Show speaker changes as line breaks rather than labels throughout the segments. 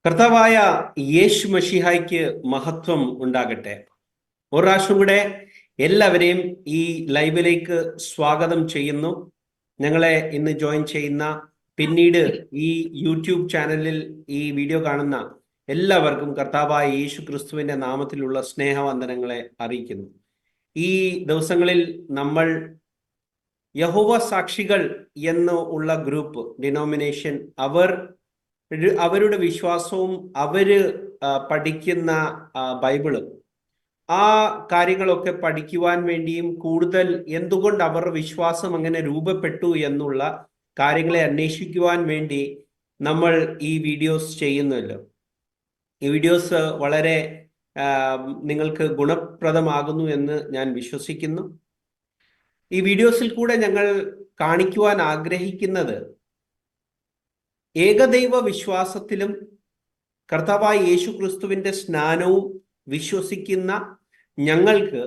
കർത്താവായ യേശു മഷിഹായ്ക്ക് മഹത്വം ഉണ്ടാകട്ടെ. ഒരു പ്രാവശ്യം കൂടെ എല്ലാവരെയും ഈ ലൈവിലേക്ക് സ്വാഗതം ചെയ്യുന്നു. ഞങ്ങളെ ഇന്ന് ജോയിൻ ചെയ്യുന്ന, പിന്നീട് ഈ യൂട്യൂബ് ചാനലിൽ ഈ വീഡിയോ കാണുന്ന എല്ലാവർക്കും കർത്താവായ യേശു ക്രിസ്തുവിന്റെ നാമത്തിലുള്ള സ്നേഹവന്ദനങ്ങളെ അറിയിക്കുന്നു. ഈ ദിവസങ്ങളിൽ നമ്മൾ യഹോവ സാക്ഷികൾ എന്ന് ഉള്ള ഗ്രൂപ്പ്, ഡിനോമിനേഷൻ, അവരുടെ വിശ്വാസവും അവര് പഠിക്കുന്ന ബൈബിളും ആ കാര്യങ്ങളൊക്കെ പഠിക്കുവാൻ വേണ്ടിയും കൂടുതൽ എന്തുകൊണ്ട് അവരുടെ വിശ്വാസം അങ്ങനെ രൂപപ്പെട്ടു എന്നുള്ള കാര്യങ്ങളെ അന്വേഷിക്കുവാൻ വേണ്ടി നമ്മൾ ഈ വീഡിയോസ് ചെയ്യുന്നല്ലോ. ഈ വീഡിയോസ് വളരെ നിങ്ങൾക്ക് ഗുണപ്രദമാകുന്നു എന്ന് ഞാൻ വിശ്വസിക്കുന്നു. ഈ വീഡിയോസിൽ കൂടെ ഞങ്ങൾ കാണിക്കുവാൻ ആഗ്രഹിക്കുന്നത് ഏകദൈവ വിശ്വാസത്തിലും കർത്താവായ യേശു ക്രിസ്തുവിന്റെ സ്നാനവും വിശ്വസിക്കുന്ന ഞങ്ങൾക്ക്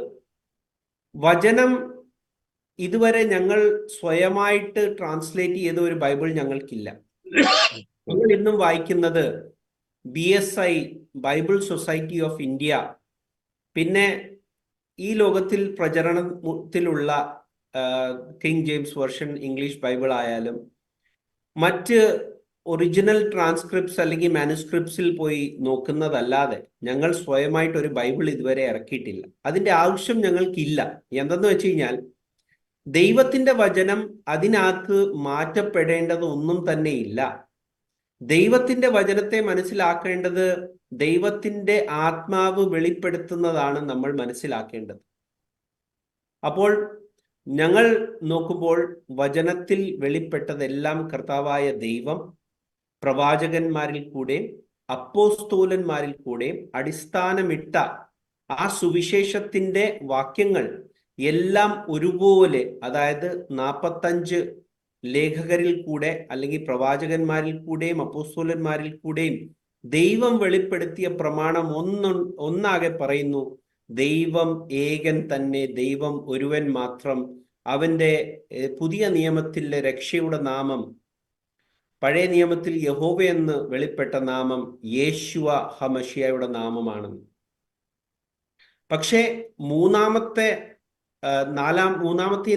വചനം ഇതുവരെ ഞങ്ങൾ സ്വയമായിട്ട് ട്രാൻസ്ലേറ്റ് ചെയ്ത ഒരു ബൈബിൾ ഞങ്ങൾക്കില്ല. ഞങ്ങൾ ഇന്നും വായിക്കുന്നത് BSI, Bible Society of India, പിന്നെ ഈ ലോകത്തിൽ പ്രചരണത്തിലുള്ള King James version English Bible ആയാലും മറ്റ് ഒറിജിനൽ ട്രാൻസ്ക്രിപ്റ്റ്സ് അല്ലെങ്കിൽ മാനുസ്ക്രിപ്റ്റ്സിൽ പോയി നോക്കുന്നതല്ലാതെ ഞങ്ങൾ സ്വയമായിട്ട് ഒരു ബൈബിൾ ഇതുവരെ ഇറക്കിയിട്ടില്ല. അതിന്റെ ആവശ്യം ഞങ്ങൾക്കില്ല. എന്തെന്ന് വെച്ച് കഴിഞ്ഞാൽ ദൈവത്തിന്റെ വചനം അതിനകത്ത് മാറ്റപ്പെടേണ്ടത് ഒന്നും തന്നെ ഇല്ല. ദൈവത്തിന്റെ വചനത്തെ മനസ്സിലാക്കേണ്ടത് ദൈവത്തിന്റെ ആത്മാവ് വെളിപ്പെടുത്തുന്നതാണ് നമ്മൾ മനസ്സിലാക്കേണ്ടത്. അപ്പോൾ ഞങ്ങൾ നോക്കുമ്പോൾ വചനത്തിൽ വെളിപ്പെട്ടതെല്ലാം കർത്താവായ ദൈവം പ്രവാചകന്മാരിൽ കൂടെ, അപ്പോസ്തോലന്മാരിൽ കൂടെ അടിസ്ഥാനമിട്ട ആ സുവിശേഷത്തിന്റെ വാക്യങ്ങൾ എല്ലാം ഒരുപോലെ, അതായത് 45 ലേഖകരിൽ കൂടെ അല്ലെങ്കിൽ പ്രവാചകന്മാരിൽ കൂടെയും അപ്പോസ്തോലന്മാരിൽ കൂടെയും ദൈവം വെളിപ്പെടുത്തിയ പ്രമാണം ഒന്നാകെ പറയുന്നു: ദൈവം ഏകൻ തന്നെ, ദൈവം ഒരുവൻ മാത്രം. അവന്റെ പുതിയ നിയമത്തിലെ രക്ഷയുടെ നാമം, പഴയ നിയമത്തിൽ യഹോവ എന്ന് വെളിപ്പെട്ട നാമം യേശുവ ഹമഷിയായുടെ നാമമാണെന്ന്. പക്ഷേ മൂന്നാമത്തെയും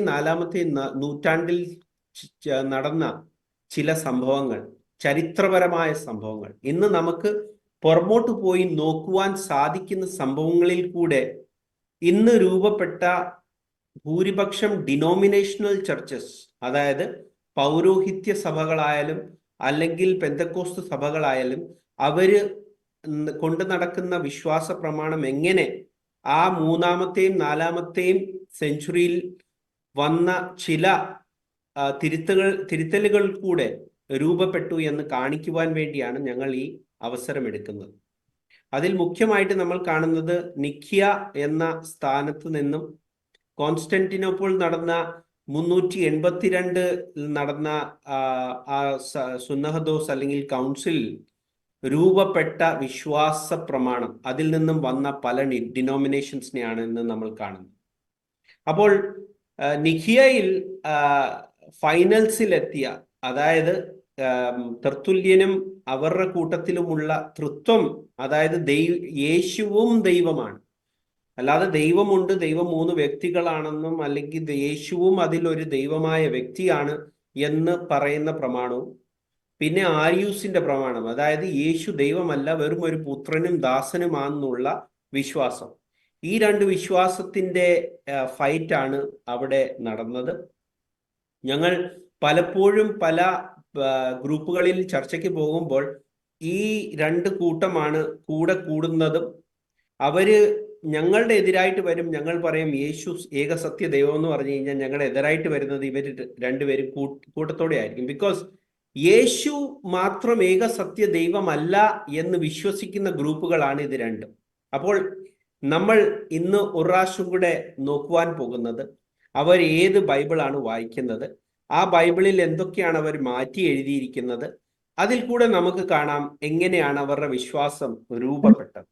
നാലാമത്തെയും നൂറ്റാണ്ടിൽ നടന്ന ചില സംഭവങ്ങൾ, ചരിത്രപരമായ സംഭവങ്ങൾ, ഇന്ന് നമുക്ക് പുറമോട്ട് പോയി നോക്കുവാൻ സാധിക്കുന്ന സംഭവങ്ങളിൽ കൂടെ ഇന്ന് രൂപപ്പെട്ട ഭൂരിപക്ഷം ഡിനോമിനേഷണൽ ചർച്ചസ്, അതായത് പൗരോഹിത്യ സഭകളായാലും അല്ലെങ്കിൽ പെന്തക്കോസ്ത് സഭകളായാലും, അവര് കൊണ്ടു നടക്കുന്ന വിശ്വാസ പ്രമാണം എങ്ങനെ ആ മൂന്നാമത്തെയും നാലാമത്തെയും സെഞ്ചുറിയിൽ വന്ന ചില തിരുത്തലുകൾ കൂടെ രൂപപ്പെട്ടു എന്ന് കാണിക്കുവാൻ വേണ്ടിയാണ് ഞങ്ങൾ ഈ അവസരം എടുക്കുന്നത്. അതിൽ മുഖ്യമായിട്ട് നമ്മൾ കാണുന്നത് നിഖ്യ എന്ന സ്ഥാനത്ത് നിന്നും കോൺസ്റ്റന്റിനോപ്പിൾ നടന്ന 382 നടന്ന സുന്നഹദോസ് അല്ലെങ്കിൽ കൗൺസിൽ രൂപപ്പെട്ട വിശ്വാസ പ്രമാണം, അതിൽ നിന്നും വന്ന പല ഡിനോമിനേഷൻസിനെയാണ് ഇന്ന് നമ്മൾ കാണുന്നത്. അപ്പോൾ നിഖിയയിൽ ഫൈനൽസിലെത്തിയ, അതായത് തർത്തുല്യനും അവരുടെ കൂട്ടത്തിലുമുള്ള തൃത്വം, അതായത് യേശുവും ദൈവമാണ്, അല്ലാതെ ദൈവമുണ്ട്, ദൈവം 3 വ്യക്തികളാണെന്നും അല്ലെങ്കിൽ യേശുവും അതിലൊരു ദൈവമായ വ്യക്തിയാണ് എന്ന് പറയുന്ന പ്രമാണവും, പിന്നെ ആര്യൂസിന്റെ പ്രമാണം, അതായത് യേശു ദൈവമല്ല, വെറും ഒരു പുത്രനും ദാസനുമാണെന്നുള്ള വിശ്വാസം. ഈ 2 വിശ്വാസത്തിന്റെ ഫൈറ്റാണ് അവിടെ നടന്നത്. ഞങ്ങൾ പലപ്പോഴും പല ഗ്രൂപ്പുകളിൽ ചർച്ചയ്ക്ക് പോകുമ്പോൾ ഈ 2 കൂട്ടമാണ് കൂടെ കൂടുന്നതും. അവര് ഞങ്ങളുടെ എതിരായിട്ട് വരും. ഞങ്ങൾ പറയും യേശു ഏകസത്യ ദൈവം എന്ന് പറഞ്ഞു കഴിഞ്ഞാൽ ഞങ്ങളുടെ എതിരായിട്ട് വരുന്നത് ഇവര് 2 പേരും കൂട്ടത്തോടെ ആയിരിക്കും. ബിക്കോസ് യേശു മാത്രം ഏകസത്യ ദൈവമല്ല എന്ന് വിശ്വസിക്കുന്ന ഗ്രൂപ്പുകളാണ് ഇത് 2. അപ്പോൾ നമ്മൾ ഇന്ന് ഒരു പ്രാവശ്യം കൂടെ നോക്കുവാൻ പോകുന്നത് അവർ ഏത് ബൈബിളാണ് വായിക്കുന്നത്, ആ ബൈബിളിൽ എന്തൊക്കെയാണ് അവർ മാറ്റി എഴുതിയിരിക്കുന്നത്, അതിൽ കൂടെ നമുക്ക് കാണാം എങ്ങനെയാണ് അവരുടെ വിശ്വാസം രൂപപ്പെട്ടത്.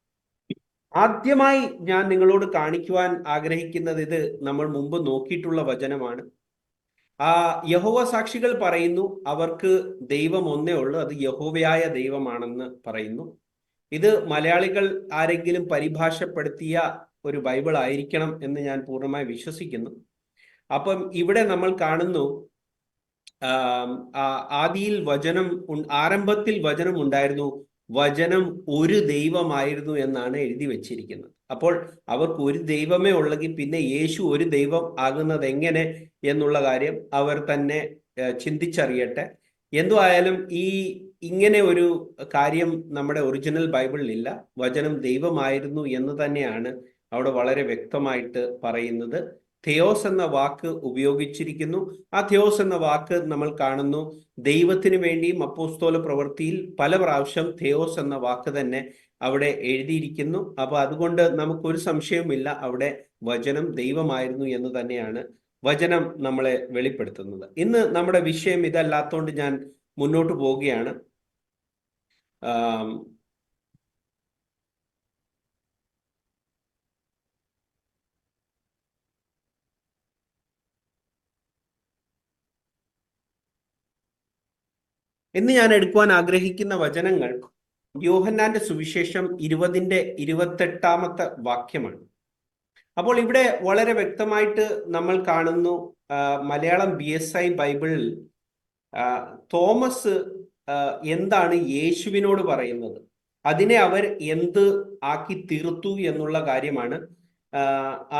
ആദ്യമായി ഞാൻ നിങ്ങളോട് കാണിക്കുവാൻ ആഗ്രഹിക്കുന്നത്, ഇത് നമ്മൾ മുമ്പ് നോക്കിയിട്ടുള്ള വചനമാണ്. യഹോവ സാക്ഷികൾ പറയുന്നു അവർക്ക് ദൈവം ഒന്നേ ഉള്ളൂ, അത് യഹോവയായ ദൈവമാണെന്ന് പറയുന്നു. ഇത് മലയാളികൾ ആരെങ്കിലും പരിഭാഷപ്പെടുത്തിയ ഒരു ബൈബിൾ ആയിരിക്കണം എന്ന് ഞാൻ പൂർണ്ണമായി വിശ്വസിക്കുന്നു. അപ്പം ഇവിടെ നമ്മൾ കാണുന്നു, ആദിയിൽ വചനം, ആരംഭത്തിൽ വചനം ഉണ്ടായിരുന്നു, വചനം ഒരു ദൈവമായിരുന്നു എന്നാണ് എഴുതി വച്ചിരിക്കുന്നത്. അപ്പോൾ അവർക്ക് ഒരു ദൈവമേ ഉള്ളെങ്കിൽ പിന്നെ യേശു ഒരു ദൈവം ആകുന്നത് എങ്ങനെ എന്നുള്ള കാര്യം അവർ തന്നെ ചിന്തിച്ചറിയട്ടെ. എന്തുവായാലും ഇങ്ങനെ ഒരു കാര്യം നമ്മുടെ ഒറിജിനൽ ബൈബിളിൽ ഇല്ല. വചനം ദൈവമായിരുന്നു എന്ന് തന്നെയാണ് അവിടെ വളരെ വ്യക്തമായിട്ട് പറയുന്നത്. തെയോസ് എന്ന വാക്ക് ഉപയോഗിച്ചിരിക്കുന്നു. ആ തെയോസ് എന്ന വാക്ക് നമ്മൾ കാണുന്നു ദൈവത്തിന് വേണ്ടിയും അപ്പോസ്തല പ്രവൃത്തിയിൽ പല പ്രാവശ്യം തെയോസ് എന്ന വാക്ക് തന്നെ അവിടെ എഴുതിയിരിക്കുന്നു. അപ്പൊ അതുകൊണ്ട് നമുക്കൊരു സംശയവുമില്ല, അവിടെ വചനം ദൈവമായിരുന്നു എന്ന് തന്നെയാണ് വചനം നമ്മളെ വെളിപ്പെടുത്തുന്നത്. ഇന്ന് നമ്മുടെ വിഷയം ഇതല്ലാത്തതുകൊണ്ട് ഞാൻ മുന്നോട്ട് പോവുകയാണ്. ഇന്ന് ഞാൻ എടുക്കുവാൻ ആഗ്രഹിക്കുന്ന വചനങ്ങൾ യോഹന്നാന്റെ സുവിശേഷം 20-28 വാക്യമാണ്. അപ്പോൾ ഇവിടെ വളരെ വ്യക്തമായിട്ട് നമ്മൾ കാണുന്നു, മലയാളം BSI ബൈബിളിൽ തോമസ് എന്താണ് യേശുവിനോട് പറയുന്നത്, അതിനെ അവർ എന്ത് ആക്കി തീർത്തു എന്നുള്ള കാര്യമാണ്.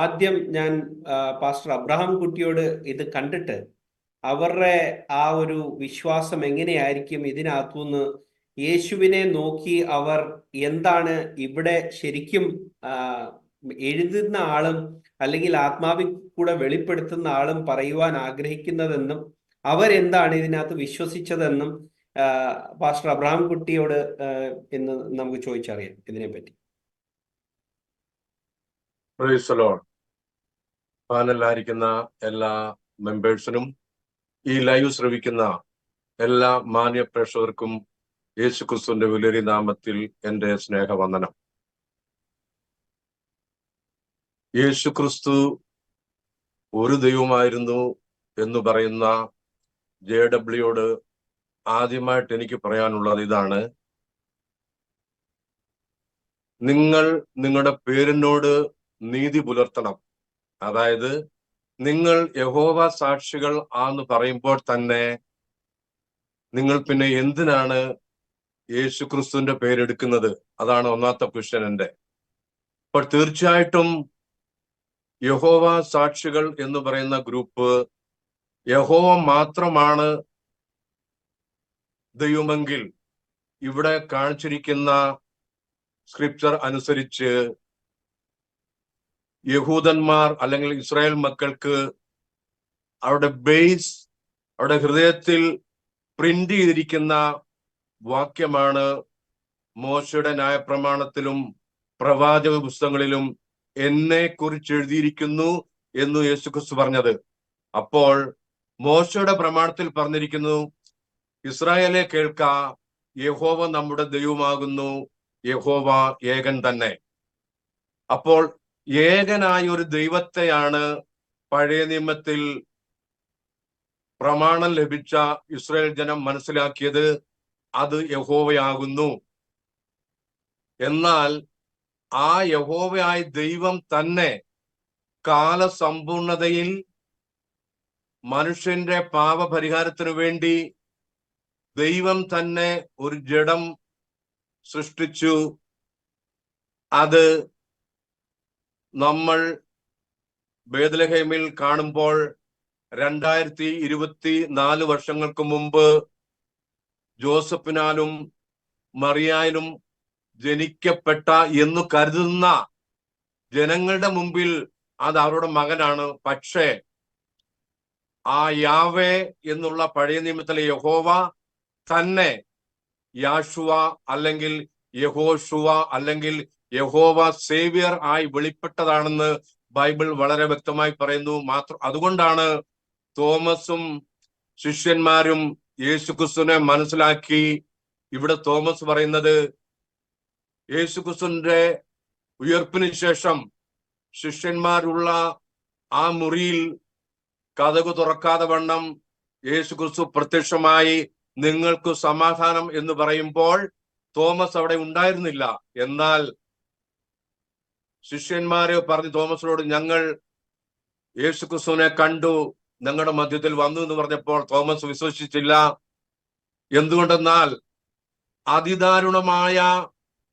ആദ്യം ഞാൻ പാസ്റ്റർ അബ്രഹാം കുട്ടിയോട് ഇത് കണ്ടിട്ട് അവരുടെ ആ ഒരു വിശ്വാസം എങ്ങനെയായിരിക്കും ഇതിനകത്തുനിന്ന് യേശുവിനെ നോക്കി അവർ എന്താണ് ഇവിടെ ശരിക്കും എഴുതുന്ന ആളും അല്ലെങ്കിൽ ആത്മാവിൽ കൂടെ വെളിപ്പെടുത്തുന്ന ആളും പറയുവാൻ ആഗ്രഹിക്കുന്നതെന്നും അവരെന്താണ് ഇതിനകത്ത് വിശ്വസിച്ചതെന്നും പാസ്റ്റർ അബ്രഹാം കുട്ടിയോട് എന്ന് നമുക്ക് ചോദിച്ചറിയാം ഇതിനെപ്പറ്റി.
പാനലായിരിക്കുന്ന എല്ലാ മെമ്പേഴ്സിനും ഈ ലൈവ് ശ്രവിക്കുന്ന എല്ലാ മാന്യ പ്രേക്ഷകർക്കും യേശുക്രിസ്തുവിന്റെ വിലയേറിയ നാമത്തിൽ എൻ്റെ സ്നേഹവന്ദനം. യേശുക്രിസ്തു ഒരു ദൈവമായിരുന്നു എന്ന് പറയുന്ന JWയോട് ആദ്യമായിട്ട് എനിക്ക് പറയാനുള്ളത് ഇതാണ്: നിങ്ങൾ നിങ്ങളുടെ പേരിനോട് നീതി പുലർത്തണം. അതായത് നിങ്ങൾ യഹോവ സാക്ഷികൾ ആന്ന് പറയുമ്പോൾ തന്നെ നിങ്ങൾ പിന്നെ എന്തിനാണ് യേശുക്രിസ്തുവിന്റെ പേരെടുക്കുന്നത്? അതാണ് ഒന്നാമത്തെ ക്വസ്റ്റ്യൻ എൻ്റെ. അപ്പോൾ തീർച്ചയായിട്ടും യഹോവ സാക്ഷികൾ എന്ന് പറയുന്ന ഗ്രൂപ്പ് യഹോവ മാത്രമാണ് ദൈവമെങ്കിൽ ഇവിടെ കാണിച്ചിരിക്കുന്ന സ്ക്രിപ്ചർ അനുസരിച്ച് യഹൂദന്മാർ അല്ലെങ്കിൽ ഇസ്രായേൽ മക്കൾക്ക് അവരുടെ ബേസ്, അവരുടെ ഹൃദയത്തിൽ പ്രിന്റ് ചെയ്തിരിക്കുന്ന വാക്യമാണ് മോശയുടെ ന്യായപ്രമാണത്തിലും പ്രവാചക പുസ്തകങ്ങളിലും എന്നെ കുറിച്ച് എഴുതിയിരിക്കുന്നു എന്ന് യേശുക്രിസ്തു പറഞ്ഞത്. അപ്പോൾ മോശയുടെ പ്രമാണത്തിൽ പറഞ്ഞിരിക്കുന്നു, ഇസ്രായേലെ കേൾക്ക, യഹോവ നമ്മുടെ ദൈവമാകുന്നു, യഹോവ ഏകൻ തന്നെ. അപ്പോൾ ഏകനായ ഒരു ദൈവത്തെയാണ് പഴയ നിയമത്തിൽ പ്രമാണം ലഭിച്ച ഇസ്രായേൽ ജനം മനസ്സിലാക്കിയത്, അത് യഹോവയാകുന്നു. എന്നാൽ ആ യഹോവയായ ദൈവം തന്നെ കാലസമ്പൂർണതയിൽ മനുഷ്യന്റെ പാപപരിഹാരത്തിനു വേണ്ടി ദൈവം തന്നെ ഒരു ജഡം സൃഷ്ടിച്ചു. അത് നമ്മൾ ബേത്ലഹേമിൽ കാണുമ്പോൾ 2024 വർഷങ്ങൾക്ക് മുമ്പ് ജോസഫിനാലും മറിയായാലും ജനിക്കപ്പെട്ട എന്ന് കരുതുന്ന ജനങ്ങളുടെ മുമ്പിൽ അത് അവരുടെ മകനാണ്. പക്ഷേ ആ യാവേ എന്നുള്ള പഴയ നിയമത്തിലെ യഹോവ തന്നെ യാഷുവ അല്ലെങ്കിൽ യഹോഷുവ അല്ലെങ്കിൽ യഹോവ സേവിയർ ആയി വെളിപ്പെട്ടതാണെന്ന് ബൈബിൾ വളരെ വ്യക്തമായി പറയുന്നു. അതുകൊണ്ടാണ് തോമസും ശിഷ്യന്മാരും യേശുക്രിസ്തുവിനെ മനസ്സിലാക്കി. ഇവിടെ തോമസ് പറയുന്നത്, യേശുക്രിസ്തുവിന്റെ ഉയർപ്പിന് ശേഷം ശിഷ്യന്മാരുള്ള ആ മുറിയിൽ കതകു തുറക്കാതെ വണ്ണം യേശു ക്രിസ്തു പ്രത്യക്ഷമായി നിങ്ങൾക്ക് സമാധാനം എന്ന് പറയുമ്പോൾ തോമസ് അവിടെ ഉണ്ടായിരുന്നില്ല. എന്നാൽ ശിഷ്യന്മാര് പറഞ്ഞു തോമസിനോട്, ഞങ്ങൾ യേശു ക്രിസ്തുവിനെ കണ്ടു, ഞങ്ങളുടെ മധ്യത്തിൽ വന്നു എന്ന് പറഞ്ഞപ്പോൾ തോമസ് വിശ്വസിച്ചില്ല. എന്തുകൊണ്ടെന്നാൽ അതിദാരുണമായ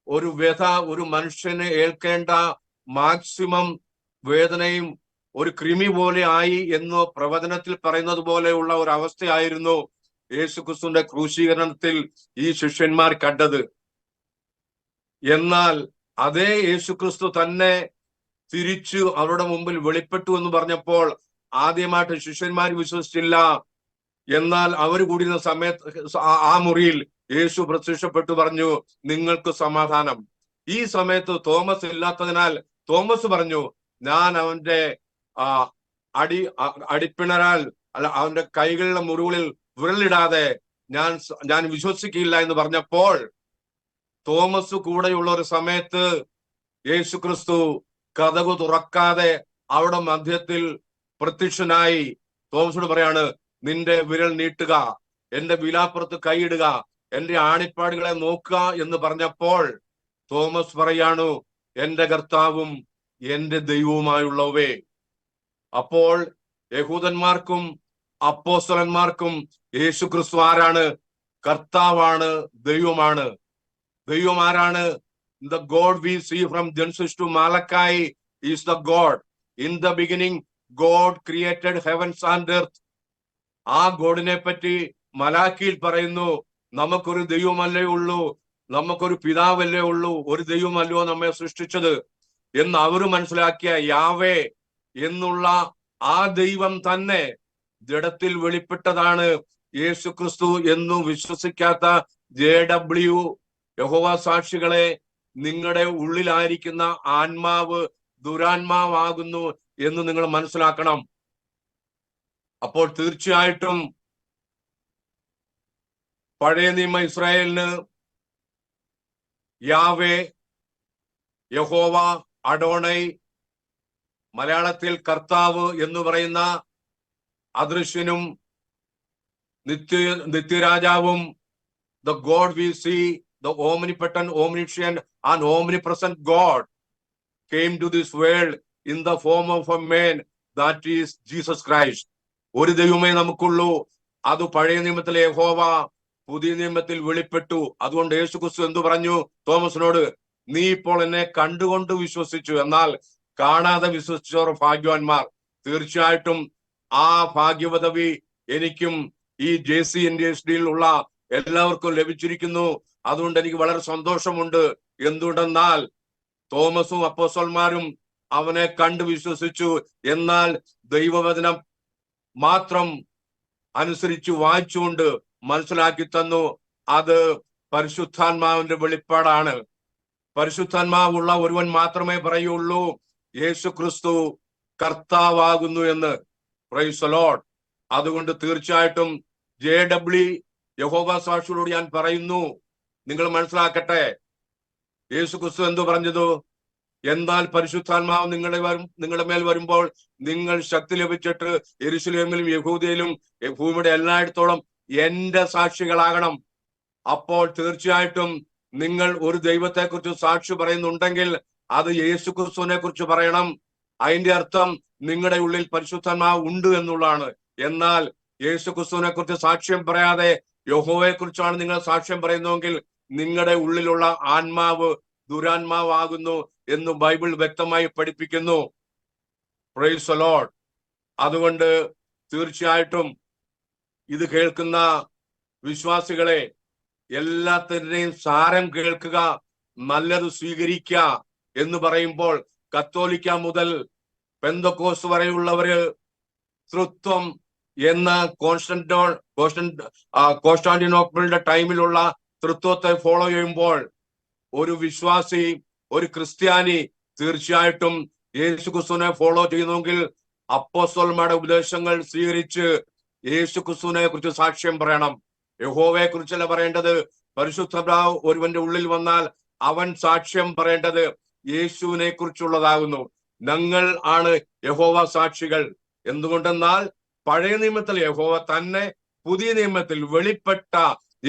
ഒരു വ്യഥ ഒരു മനുഷ്യന് ഏൽക്കേണ്ട മാക്സിമം വേദനയും ഒരു കൃമി പോലെ ആയി എന്ന് പ്രവചനത്തിൽ പറയുന്നത് പോലെയുള്ള ഒരു അവസ്ഥയായിരുന്നു യേശു ക്രിസ്തുവിന്റെ ക്രൂശീകരണത്തിൽ ഈ ശിഷ്യന്മാർ കണ്ടത്. എന്നാൽ അതേ യേശു ക്രിസ്തു തന്നെ തിരിച്ചു അവരുടെ മുമ്പിൽ വെളിപ്പെട്ടു എന്ന് പറഞ്ഞപ്പോൾ ആദ്യമായിട്ട് ശിഷ്യന്മാർ വിശ്വസിച്ചില്ല. എന്നാൽ അവർ കൂടിയിരുന്ന സമയത്ത് ആ മുറിയിൽ യേശു പ്രത്യക്ഷപ്പെട്ടു പറഞ്ഞു, നിങ്ങൾക്ക് സമാധാനം. ഈ സമയത്ത് തോമസ് ഇല്ലാത്തതിനാൽ തോമസ് പറഞ്ഞു, ഞാൻ അവന്റെ അടിപ്പിണരാൽ അല്ല അവന്റെ കൈകളിലെ മുറിവുകളിൽ വിരലിടാതെ ഞാൻ വിശ്വസിക്കില്ല എന്ന് പറഞ്ഞപ്പോൾ തോമസ് കൂടെയുള്ള ഒരു സമയത്ത് യേശു ക്രിസ്തു കതകു തുറക്കാതെ അവിടെ മധ്യത്തിൽ പ്രത്യക്ഷനായി തോമസിനോട് പറയാണ്, നിന്റെ വിരൽ നീട്ടുക, എന്റെ വിലാപ്പുറത്ത് കൈയിടുക, എന്റെ ആണിപ്പാടുകളെ നോക്കുക എന്ന് പറഞ്ഞപ്പോൾ തോമസ് പറയാണ്, എന്റെ കർത്താവും എന്റെ ദൈവവുമായുള്ളവേ. അപ്പോൾ യഹൂദന്മാർക്കും അപ്പോസ്തലന്മാർക്കും യേശു ക്രിസ്തു ആരാണ്? കർത്താവാണ്, ദൈവമാണ്. ദൈവം ആരാണ്? The God we see from Genesis to Malachi is the God. In the beginning, God created heavens and earth. ആ ഗോഡിനെ പറ്റി മലാക്കിയിൽ പറയുന്നു, നമുക്കൊരു ദൈവമല്ലേ ഉള്ളൂ, നമുക്കൊരു പിതാവല്ലേ ഉള്ളൂ, ഒരു ദൈവമല്ലോ നമ്മെ സൃഷ്ടിച്ചത് എന്ന് അവർ മനസ്സിലാക്കിയ യാവേ എന്നുള്ള ആ ദൈവം തന്നെ ജഡത്തിൽ വെളിപ്പെട്ടതാണ് യേശു ക്രിസ്തു എന്നു വിശ്വസിക്കാത്ത JW യഹോവ സാക്ഷികളെ, നിങ്ങളുടെ ഉള്ളിലായിരിക്കുന്ന ആത്മാവ് ദുരാത്മാവാകുന്നു എന്ന് നിങ്ങൾ മനസ്സിലാക്കണം. അപ്പോൾ തീർച്ചയായിട്ടും പഴയ നിയമ ഇസ്രായേലിന് യാവേ, യഹോവ, അഡോണൈ, മലയാളത്തിൽ കർത്താവ് എന്ന് പറയുന്ന അദൃശ്യനും നിത്യരാജാവും, the God we see, the omnipotent, omniscient and omnipresent God came to this world in the form of a man, that is Jesus Christ. ഒരു ദൈവമേ നമുക്കുള്ളൂ, അത് പഴയ നിയമത്തിലെ യഹോവ പുതിയ നിയമത്തിൽ വെളിപ്പെട്ടു. അതുകൊണ്ട് യേശു ക്രിസ്തു എന്തു പറഞ്ഞു തോമസിനോട്? നീ ഇപ്പോൾ എന്നെ കണ്ടുകൊണ്ട് വിശ്വസിച്ചു, എന്നാൽ കാണാതെ വിശ്വസിച്ചവർ ഭാഗ്യവാന്മാർ. തീർച്ചയായിട്ടും ആ ഭാഗ്യപദവി എനിക്കും ഈ JCNDSD-യിൽ ഉള്ള എല്ലാവർക്കും ലഭിച്ചിരിക്കുന്നു. അതുകൊണ്ട് എനിക്ക് വളരെ സന്തോഷമുണ്ട്. എന്തുകൊണ്ടെന്നാൽ തോമസും അപ്പോസ്തലന്മാരും അവനെ കണ്ടു വിശ്വസിച്ചു, എന്നാൽ ദൈവവചനം മാത്രം അനുസരിച്ച് വായിച്ചുകൊണ്ട് മനസ്സിലാക്കി തന്നു. അത് പരിശുദ്ധാത്മാവിന്റെ വെളിപ്പാടാണ്. പരിശുദ്ധാത്മാവുള്ള ഒരുവൻ മാത്രമേ പറയുള്ളൂ യേശു ക്രിസ്തു കർത്താവാകുന്നു എന്ന്. Price the Lord. അതുകൊണ്ട് തീർച്ചയായിട്ടും JW യഹോവ സാക്ഷികളോട് ഞാൻ പറയുന്നു, നിങ്ങൾ മനസ്സിലാക്കട്ടെ, യേശു ക്രിസ്തു എന്തു പറഞ്ഞത്? എന്നാൽ പരിശുദ്ധാത്മാവ് നിങ്ങളുടെ മേൽ വരുമ്പോൾ നിങ്ങൾ ശക്തി ലഭിച്ചിട്ട് യെരൂശലേമിലും യഹൂദയിലും ഭൂമിയുടെ എല്ലായിടത്തോളം എന്റെ സാക്ഷികളാകണം. അപ്പോൾ തീർച്ചയായിട്ടും നിങ്ങൾ ഒരു ദൈവത്തെ കുറിച്ച് സാക്ഷി പറയുന്നുണ്ടെങ്കിൽ അത് യേശു ക്രിസ്തുവിനെ കുറിച്ച് പറയണം. അതിന്റെ അർത്ഥം നിങ്ങളുടെ ഉള്ളിൽ പരിശുദ്ധാത്മാവ് ഉണ്ട് എന്നുള്ളതാണ്. എന്നാൽ യേശു ക്രിസ്തുവിനെ കുറിച്ച് സാക്ഷ്യം പറയാതെ യഹോവയെ കുറിച്ചാണ് നിങ്ങൾ സാക്ഷ്യം പറയുന്നതെങ്കിൽ നിങ്ങളുടെ ഉള്ളിലുള്ള ആത്മാവ് ദുരാത്മാവാകുന്നു എന്ന് ബൈബിൾ വ്യക്തമായി പഠിപ്പിക്കുന്നു. Price the Lord. അതുകൊണ്ട് തീർച്ചയായിട്ടും ഇത് കേൾക്കുന്ന വിശ്വാസികളെ, എല്ലാത്തിന്റെയും സാരം കേൾക്കുക, നല്ലത് സ്വീകരിക്കുക എന്ന് പറയുമ്പോൾ കത്തോലിക്ക മുതൽ പെന്തക്കോസ്ത് വരെയുള്ളവര് തൃത്വം എന്ന കോൺസ്റ്റാന്റിനോപ്പിളിന്റെ ടൈമിലുള്ള തൃത്വത്തെ ഫോളോ ചെയ്യുമ്പോൾ ഒരു വിശ്വാസി, ഒരു ക്രിസ്ത്യാനി തീർച്ചയായിട്ടും യേശു ക്രിസ്തുവിനെ ഫോളോ ചെയ്യുന്നെങ്കിൽ അപ്പോസ്തലന്മാരുടെ ഉപദേശങ്ങൾ സ്വീകരിച്ച് യേശു ക്രിസ്തുവിനെ കുറിച്ച് സാക്ഷ്യം പറയണം. യഹോവയെ കുറിച്ചല്ല പറയേണ്ടത്. പരിശുദ്ധാത്മാവ് ഒരുവന്റെ ഉള്ളിൽ വന്നാൽ അവൻ സാക്ഷ്യം പറയേണ്ടത് യേശുവിനെ കുറിച്ചുള്ളതാകുന്നു. ഞങ്ങൾ ആണ് യഹോവ സാക്ഷികൾ. എന്തുകൊണ്ടെന്നാൽ പഴയ നിയമത്തിൽ യഹോവ തന്നെ പുതിയ നിയമത്തിൽ വെളിപ്പെട്ട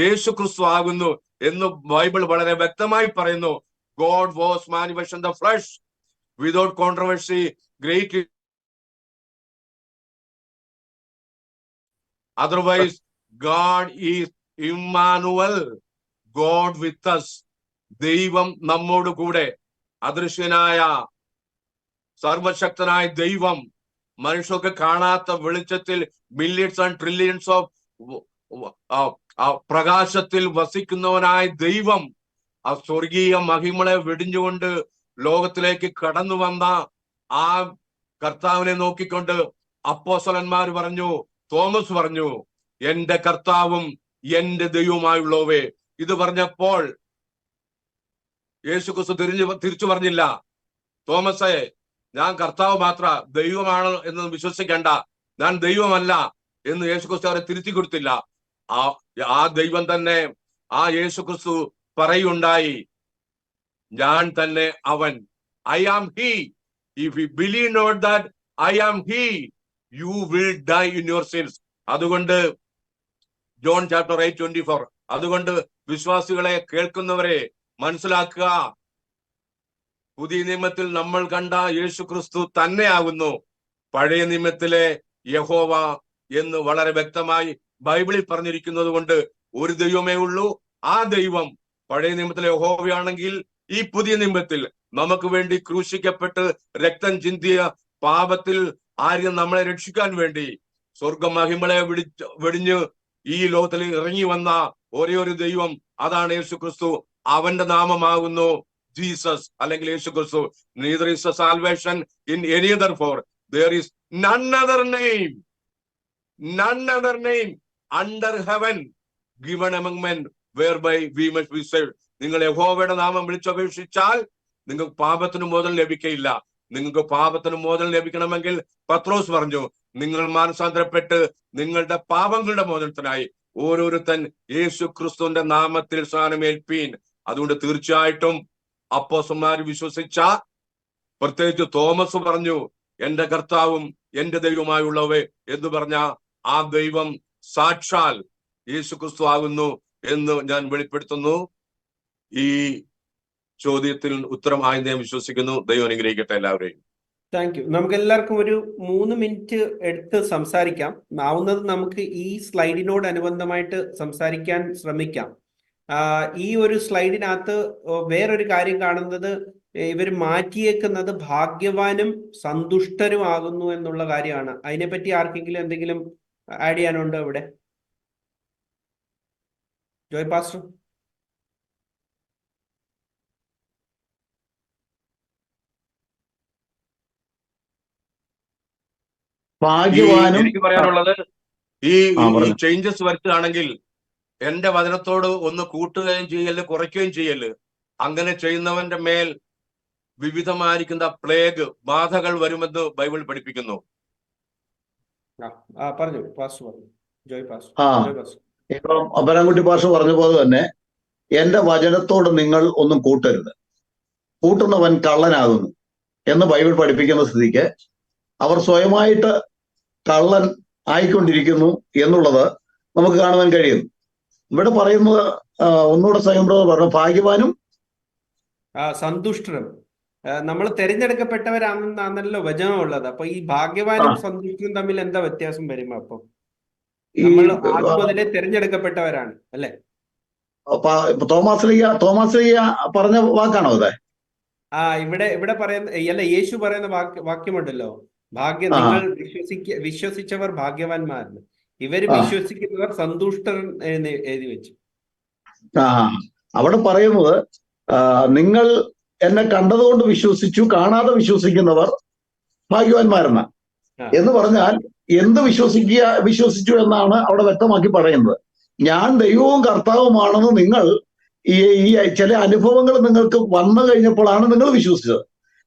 യേശു ക്രിസ്തു ആകുന്നു എന്ന് ബൈബിൾ വളരെ വ്യക്തമായി പറയുന്നു. God was manifest in the flesh without controversy. Great. Otherwise, God is Emmanuel, God with us. ദൈവം നമ്മോട് കൂടെ. അദൃശ്യനായ സർവശക്തനായ ദൈവം മനുഷ്യർക്ക് കാണാത്ത വെളിച്ചത്തിൽ മില്യൺസ് ആൻഡ് ട്രില്യൺസ് ഓഫ് പ്രകാശത്തിൽ വസിക്കുന്നവനായ ദൈവം ആ സ്വർഗീയ മഹിമളെ വെടിഞ്ഞുകൊണ്ട് ലോകത്തിലേക്ക് കടന്നു വന്ന ആ കർത്താവിനെ നോക്കിക്കൊണ്ട് അപ്പോസ്തലന്മാർ പറഞ്ഞു, തോമസ് പറഞ്ഞു, എന്റെ കർത്താവും എന്റെ ദൈവവുമായുള്ളവേ. ഇത് പറഞ്ഞപ്പോൾ യേശു ക്രിസ്തു തിരിച്ചു പറഞ്ഞില്ല, തോമസേ, ഞാൻ കർത്താവ് മാത്ര, ദൈവമാണ് എന്ന് വിശ്വസിക്കേണ്ട, ഞാൻ ദൈവമല്ല എന്ന് യേശു ക്രിസ്തു അവരെ തിരുത്തി കൊടുത്തില്ല. ആ ദൈവം തന്നെ ആ യേശു ക്രിസ്തു പറയുണ്ടായി, ഞാൻ തന്നെ അവൻ. I am he. If you believe not that I am he, you will die in your sins. അതുകൊണ്ട് ജോൺ ചാപ്റ്റർ 8:24. അതുകൊണ്ട് വിശ്വാസികളെ, കേൾക്കുന്നവരെ മനസ്സിലാക്കുക, പുതിയ നിയമത്തിൽ നമ്മൾ കണ്ട യേശു ക്രിസ്തു തന്നെയാകുന്നു പഴയ നിയമത്തിലെ യഹോവ എന്ന് വളരെ വ്യക്തമായി ബൈബിളിൽ പറഞ്ഞിരിക്കുന്നത് കൊണ്ട് ഒരു ദൈവമേ ഉള്ളൂ. ആ ദൈവം പഴയ നിയമത്തിലെ യഹോവയാണെങ്കിൽ ഈ പുതിയ നിയമത്തിൽ നമുക്ക് വേണ്ടി ക്രൂശിക്കപ്പെട്ട് രക്തം ചിന്തിയ പാപത്തിൽ ആരും നമ്മളെ രക്ഷിക്കാൻ വേണ്ടി സ്വർഗമഹിമളെ വെടിഞ്ഞ് ഈ ലോകത്തിൽ ഇറങ്ങി വന്ന ഒരേ ഒരു ദൈവം, അതാണ് യേശു ക്രിസ്തു. അവന്റെ നാമമാകുന്നു ജീസസ്, അല്ലെങ്കിൽ യേശു ക്രിസ്തു. neither is a salvation in any other, for there is none other name under heaven given among men whereby we must be saved. നിങ്ങൾ യഹോവയുടെ നാമം വിളിച്ചപേക്ഷിച്ചാൽ നിങ്ങൾക്ക് പാപത്തിന് മോചനം ലഭിക്കയില്ല. നിങ്ങൾക്ക് പാപത്തിന് മോചനം ലഭിക്കണമെങ്കിൽ പത്രോസ് പറഞ്ഞു, നിങ്ങൾ മാനസാന്തരപ്പെട്ട് നിങ്ങളുടെ പാപങ്ങളുടെ മോചനത്തിനായി ഓരോരുത്തൻ യേശു ക്രിസ്തുവിന്റെ നാമത്തിൽ സ്നാനമേൽപ്പീൻ. അതുകൊണ്ട് തീർച്ചയായിട്ടും അപ്പോസ്തലന്മാർ വിശ്വസിച്ച, പ്രത്യേകിച്ച് തോമസ് പറഞ്ഞു, എന്റെ കർത്താവും എന്റെ ദൈവമായുള്ളവേ എന്ന് പറഞ്ഞ ആ ദൈവം സാക്ഷാൽ യേശു ക്രിസ്തു ആകുന്നു എന്ന് ഞാൻ വെളിപ്പെടുത്തുന്നു. ഈ ചോദ്യത്തിൽ ഉത്തരമായി ഞാൻ വിശ്വസിക്കുന്നു. ദൈവം അനുഗ്രഹിക്കട്ടെ എല്ലാവരെയും.
Thank you. നമുക്ക് എല്ലാവർക്കും ഒരു 3 മിനിറ്റ് എടുത്ത് സംസാരിക്കാം. ആവുന്നത് നമുക്ക് ഈ സ്ലൈഡിനോട് അനുബന്ധമായിട്ട് സംസാരിക്കാൻ ശ്രമിക്കാം. ഈ ഒരു സ്ലൈഡിനകത്ത് വേറൊരു കാര്യം കാണുന്നത്, ഇവർ മാറ്റിയേക്കുന്നത് ഭാഗ്യവാനും സന്തുഷ്ടരും ആകുന്നു എന്നുള്ള കാര്യമാണ്. അതിനെപ്പറ്റി ആർക്കെങ്കിലും എന്തെങ്കിലും ആഡ് ചെയ്യാനുണ്ടോ ഇവിടെ? ജോയ് പാസ്റ്റർ.
എനിക്ക് പറയാനുള്ളത്, ഈ ചേഞ്ചസ് വരുത്തുകയാണെങ്കിൽ എന്റെ വചനത്തോട് ഒന്ന് കൂട്ടുകയും ചെയ്യല്, കുറയ്ക്കുകയും ചെയ്യല്. അങ്ങനെ ചെയ്യുന്നവന്റെ മേൽ വിവിധമായിരിക്കുന്ന പ്ലേഗ്, ബാധകൾ വരുമെന്ന് ബൈബിൾ പഠിപ്പിക്കുന്നു.
ഇപ്പം അപ്പനാൻകുട്ടി പാസ്റ്റർ പറഞ്ഞ പോലെ തന്നെ എന്റെ വചനത്തോട് നിങ്ങൾ ഒന്നും കൂട്ടരുത്, കൂട്ടുന്നവൻ കള്ളനാകുന്നു എന്ന് ബൈബിൾ പഠിപ്പിക്കുന്ന സ്ഥിതിക്ക് അവർ സ്വയമായിട്ട് കള്ളൻ ആയിക്കൊണ്ടിരിക്കുന്നു എന്നുള്ളത് നമുക്ക് കാണുവാൻ കഴിയുന്നു. ഇവിടെ പറയുന്നത് ഒന്നുകൂടെ സ്വയംപ്രഭ പറഞ്ഞു, ഭാഗ്യവാനും
സന്തുഷ്ടരും. നമ്മൾ തിരഞ്ഞെടുക്കപ്പെട്ടവരാണെന്നാണല്ലോ വചനമുള്ളത്. അപ്പൊ ഈ ഭാഗ്യവാനും സന്തുഷ്ടരും തമ്മിൽ എന്താ വ്യത്യാസം വരുമ്പോ? അപ്പൊ നമ്മൾ ആദ്യം മുതലേ തിരഞ്ഞെടുക്കപ്പെട്ടവരാണ് അല്ലെ?
തോമസ് ലീഗ പറഞ്ഞ വാക്കാണോ അത്?
ഇവിടെ പറയുന്ന അല്ല, യേശു പറയുന്ന വാക്യമുണ്ടല്ലോ, ഭാഗ്യം, നിങ്ങൾ വിശ്വസിച്ചവർ ഭാഗ്യവാന്മാരെന്ന്. ഇവര് വിശ്വസിക്കുന്നവർ സന്തുഷ്ടർ എഴുതി വെച്ചു.
അവിടെ പറയുന്നത് നിങ്ങൾ എന്നെ കണ്ടതുകൊണ്ട് വിശ്വസിച്ചു, കാണാതെ വിശ്വസിക്കുന്നവർ ഭാഗ്യവാന്മാരെന്ന എന്ന് പറഞ്ഞാൽ എന്ത് വിശ്വസിച്ചു എന്നാണ് അവിടെ വ്യക്തമാക്കി പറയുന്നത്. ഞാൻ ദൈവവും കർത്താവുമാണെന്ന് നിങ്ങൾ ഈ ചില അനുഭവങ്ങൾ നിങ്ങൾക്ക് വന്നു കഴിഞ്ഞപ്പോഴാണ് നിങ്ങൾ വിശ്വസിച്ചത്.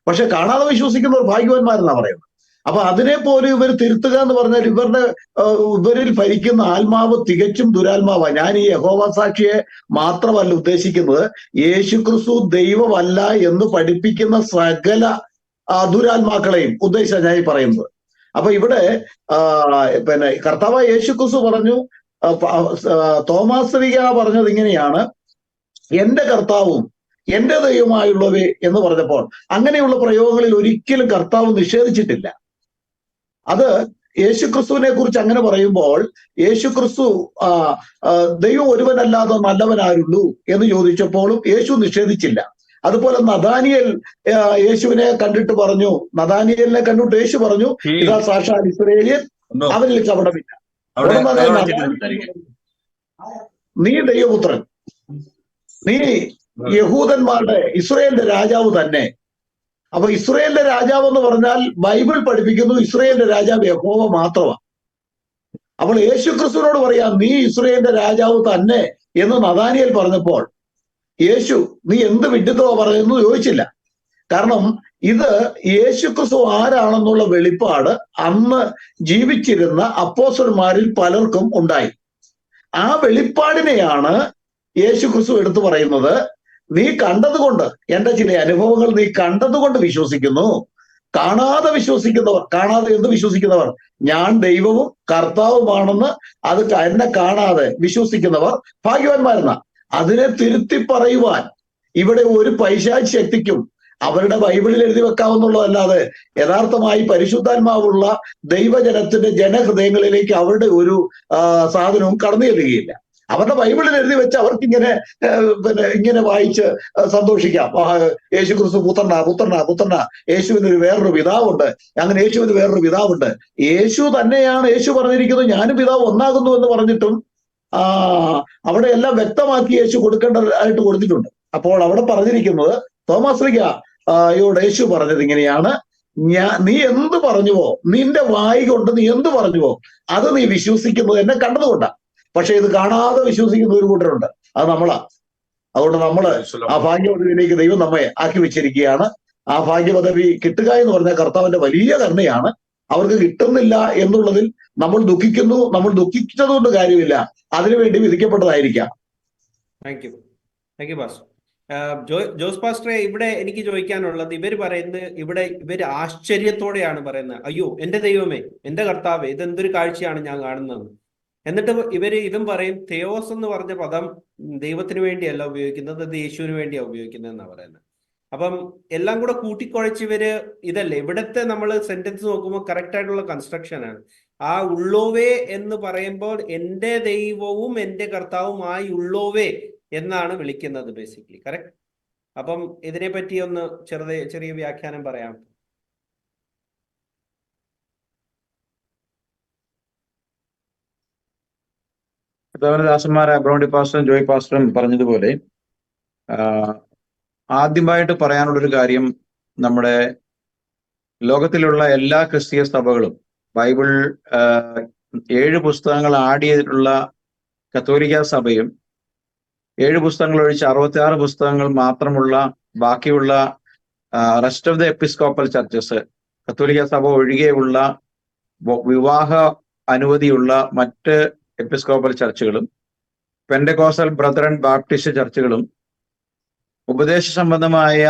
പക്ഷെ കാണാതെ വിശ്വസിക്കുന്നവർ ഭാഗ്യവാന്മാരെന്നാ പറയുന്നത്. അപ്പൊ അതിനെ പോലും ഇവർ തിരുത്തുക എന്ന് പറഞ്ഞാൽ ഇവരിൽ ഭരിക്കുന്ന ആത്മാവ് തികച്ചും ദുരാത്മാവാണ്. ഞാൻ ഈ യഹോവ സാക്ഷിയെ മാത്രമല്ല ഉദ്ദേശിക്കുന്നത്, യേശുക്രിസ്തു ദൈവമല്ല എന്ന് പഠിപ്പിക്കുന്ന സകല ദുരാത്മാക്കളെയും ഉദ്ദേശിച്ചാണ് ഞാൻ ഈ പറയുന്നത്. അപ്പൊ ഇവിടെ പിന്നെ കർത്താവായ യേശുക്രിസ്തു പറഞ്ഞു, തോമാസ് ലീഗ പറഞ്ഞത് ഇങ്ങനെയാണ്, എന്റെ കർത്താവും എന്റെ ദൈവമായുള്ളവേ എന്ന് പറഞ്ഞപ്പോൾ അങ്ങനെയുള്ള പ്രയോഗങ്ങളിൽ ഒരിക്കലും കർത്താവ് നിഷേധിച്ചിട്ടില്ല. അത് യേശുക്രിസ്തുവിനെ കുറിച്ച് അങ്ങനെ പറയുമ്പോൾ യേശുക്രിസ്തു ദൈവം ഒരുവനല്ലാതെ നല്ലവനാരുള്ളൂ എന്ന് ചോദിച്ചപ്പോഴും യേശു നിഷേധിച്ചില്ല. അതുപോലെ നഥാനിയേൽ യേശുവിനെ കണ്ടിട്ട് പറഞ്ഞു, നഥാനിയേലിനെ കണ്ടിട്ട് യേശു പറഞ്ഞു, ഇതാ സാക്ഷാൽ ഇസ്രായേലിയൻ, അവനിൽ കപടമില്ല. നീ ദൈവപുത്രൻ, നീ യഹൂദന്മാരുടെ ഇസ്രായേലിന്റെ രാജാവ് തന്നെ. അപ്പൊ ഇസ്രായേലിന്റെ രാജാവ് എന്ന് പറഞ്ഞാൽ ബൈബിൾ പഠിപ്പിക്കുന്നു ഇസ്രായേലിന്റെ രാജാവ് യഹോവ മാത്രമാണ്. അപ്പോൾ യേശുക്രിസ്തുവിനോട് പറയാം, നീ ഇസ്രായേലിന്റെ രാജാവ് തന്നെ എന്ന് നഥാനിയേൽ പറഞ്ഞപ്പോൾ യേശു നീ എന്ത് വിഡ്ഢിത്തമാ പറയുന്നു ചോദിച്ചില്ല. കാരണം ഇത് യേശുക്രിസ്തു ആരാണെന്നുള്ള വെളിപ്പാട് അന്ന് ജീവിച്ചിരുന്ന അപ്പോസ്തലന്മാരിൽ പലർക്കും ഉണ്ടായി. ആ വെളിപ്പാടിനെയാണ് യേശുക്രിസ്തു എടുത്തു പറയുന്നത്, നീ കണ്ടതുകൊണ്ട്, എന്റെ ചില അനുഭവങ്ങൾ നീ കണ്ടതുകൊണ്ട് വിശ്വസിക്കുന്നു. കാണാതെ വിശ്വസിക്കുന്നവർ, കാണാതെ എന്ത് വിശ്വസിക്കുന്നവർ, ഞാൻ ദൈവവും കർത്താവുമാണെന്ന് അത് എന്നെ കാണാതെ വിശ്വസിക്കുന്നവർ ഭാഗ്യവാന്മാരെന്ന അതിനെ തിരുത്തി പറയുവാൻ ഇവിടെ ഒരു പൈശാചി ശക്തിക്കും അവരുടെ ബൈബിളിൽ എഴുതി വെക്കാവുന്നുള്ളതല്ലാതെ യഥാർത്ഥമായി പരിശുദ്ധാത്മാവുള്ള ദൈവജനത്തിന്റെ ജനഹൃദയങ്ങളിലേക്ക് അവരുടെ ഒരു സാധനവും കടന്നു ചെല്ലുകയില്ല. അവരുടെ ബൈബിളിൽ എഴുതി വെച്ച് അവർക്ക് ഇങ്ങനെ വായിച്ച് സന്തോഷിക്കാം. യേശുക്രിസ്തു പുത്രനാ, യേശുവിന് വേറൊരു പിതാവുണ്ട്, അങ്ങനെ യേശുവിന് വേറൊരു പിതാവുണ്ട്. യേശു തന്നെയാണ് യേശു പറഞ്ഞിരിക്കുന്നത്, ഞാനും പിതാവ് ഒന്നാകുന്നു എന്ന് പറഞ്ഞിട്ടും അവിടെ എല്ലാം വ്യക്തമാക്കി യേശു കൊടുക്കേണ്ടതായിട്ട് കൊടുത്തിട്ടുണ്ട്. അപ്പോൾ അവിടെ പറഞ്ഞിരിക്കുന്നത്, തോമാസ് ലീഗയോട് യേശു പറഞ്ഞത് ഇങ്ങനെയാണ്, നീ എന്ത് പറഞ്ഞുവോ, നിന്റെ വായി കൊണ്ട് നീ എന്ത് പറഞ്ഞുവോ അത് നീ വിശ്വസിക്കുന്നത് എന്നെ കണ്ടതുകൊണ്ടാ. പക്ഷെ ഇത് കാണാതെ വിശ്വസിക്കുന്ന ഒരു കൂട്ടരുണ്ട്, അത് നമ്മളാ. അതുകൊണ്ട് നമ്മള് ആ ഭാഗ്യപദവിയിലേക്ക് ദൈവം നമ്മെ ആക്കി വെച്ചിരിക്കുകയാണ്. ആ ഭാഗ്യപദവി കിട്ടുക എന്ന് പറഞ്ഞാൽ കർത്താവിന്റെ വലിയ കരുണയാണ്. അവർക്ക് കിട്ടുന്നില്ല എന്നുള്ളതിൽ നമ്മൾ ദുഃഖിക്കുന്നു. നമ്മൾ ദുഃഖിച്ചതുകൊണ്ട് കാര്യമില്ല, അതിനുവേണ്ടി വിധിക്കപ്പെട്ടതായിരിക്കാം.
Thank you pastor. ജോസ് പാസ്റ്ററെ, ഇവിടെ എനിക്ക് ചോദിക്കാനുള്ളത്, ഇവര് പറയുന്നത്, ഇവര് ആശ്ചര്യത്തോടെയാണ് പറയുന്നത്, അയ്യോ എന്റെ ദൈവമേ, എന്റെ കർത്താവേ, ഇതെന്തൊരു കാഴ്ചയാണ് ഞാൻ കാണുന്നത്. എന്നിട്ട് ഇവൻ പറയും, തെയോസ് എന്ന് പറഞ്ഞ പദം ദൈവത്തിന് വേണ്ടിയല്ല ഉപയോഗിക്കുന്നത്, അത് യേശുവിന് വേണ്ടിയാണ് ഉപയോഗിക്കുന്നത് എന്നാണ് പറയുന്നത്. അപ്പം എല്ലാം കൂടെ കൂട്ടിക്കുഴച്ച് ഇവര് ഇതല്ലേ, ഇവിടത്തെ നമ്മൾ സെന്റൻസ് നോക്കുമ്പോൾ കറക്റ്റ് ആയിട്ടുള്ള കൺസ്ട്രക്ഷൻ ആണ്. ആ ഉള്ളോവേ എന്ന് പറയുമ്പോൾ എന്റെ ദൈവവും എന്റെ കർത്താവുമായി ഉള്ളോവേ എന്നാണ് വിളിക്കുന്നത് ബേസിക്കലി, കറക്റ്റ്. അപ്പം ഇതിനെ പറ്റി ഒന്ന് ചെറിയ വ്യാഖ്യാനം പറയാം.
ദാസന്മാരെ ബ്രോണ്ടി പാസ്റ്ററും ജോയ് പാസ്റ്ററും പറഞ്ഞതുപോലെ ആദ്യമായിട്ട് പറയാനുള്ളൊരു കാര്യം, നമ്മുടെ ലോകത്തിലുള്ള എല്ലാ ക്രിസ്തീയ സഭകളും ബൈബിൾ 7 പുസ്തകങ്ങൾ ആഡ് ചെയ്തിട്ടുള്ള കത്തോലിക്ക സഭയും 7 പുസ്തകങ്ങൾ ഒഴിച്ച് 66 പുസ്തകങ്ങൾ മാത്രമുള്ള ബാക്കിയുള്ള rest of the episcopal churches, കത്തോലിക്ക സഭ ഒഴികെയുള്ള വിവാഹ അനുമതിയുള്ള മറ്റ് എപ്പിസ്കോപ്പൽ ചർച്ചുകളും പെന്റക്കോസ്റ്റൽ ബ്രദറൻ ബാപ്റ്റിസ്റ്റ് ചർച്ചുകളും ഉപദേശ സംബന്ധമായ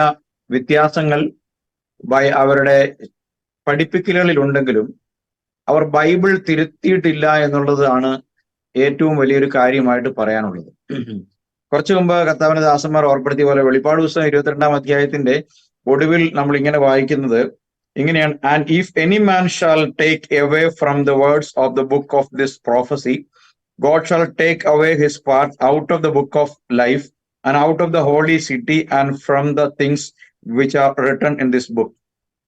വ്യത്യാസങ്ങൾ അവരുടെ പഠിപ്പിക്കലുകളിൽ ഉണ്ടെങ്കിലും അവർ ബൈബിൾ തിരുത്തിയിട്ടില്ല എന്നുള്ളതാണ് ഏറ്റവും വലിയൊരു കാര്യമായിട്ട് പറയാനുള്ളത്. കുറച്ചു മുമ്പ് കർത്താവിന്റെ ദാസന്മാർ ഓർപ്പെടുത്തിയ പോലെ വെളിപ്പാട് പുസ്തകം 22-ാം അധ്യായത്തിന്റെ ഒടുവിൽ നമ്മൾ ഇങ്ങനെ വായിക്കുന്നത് ഇങ്ങനെയാണ്, and if any man shall take away from the words of the book of this prophecy, God shall take away his part out of the book of life and out of the holy city and from the things which are written in this book.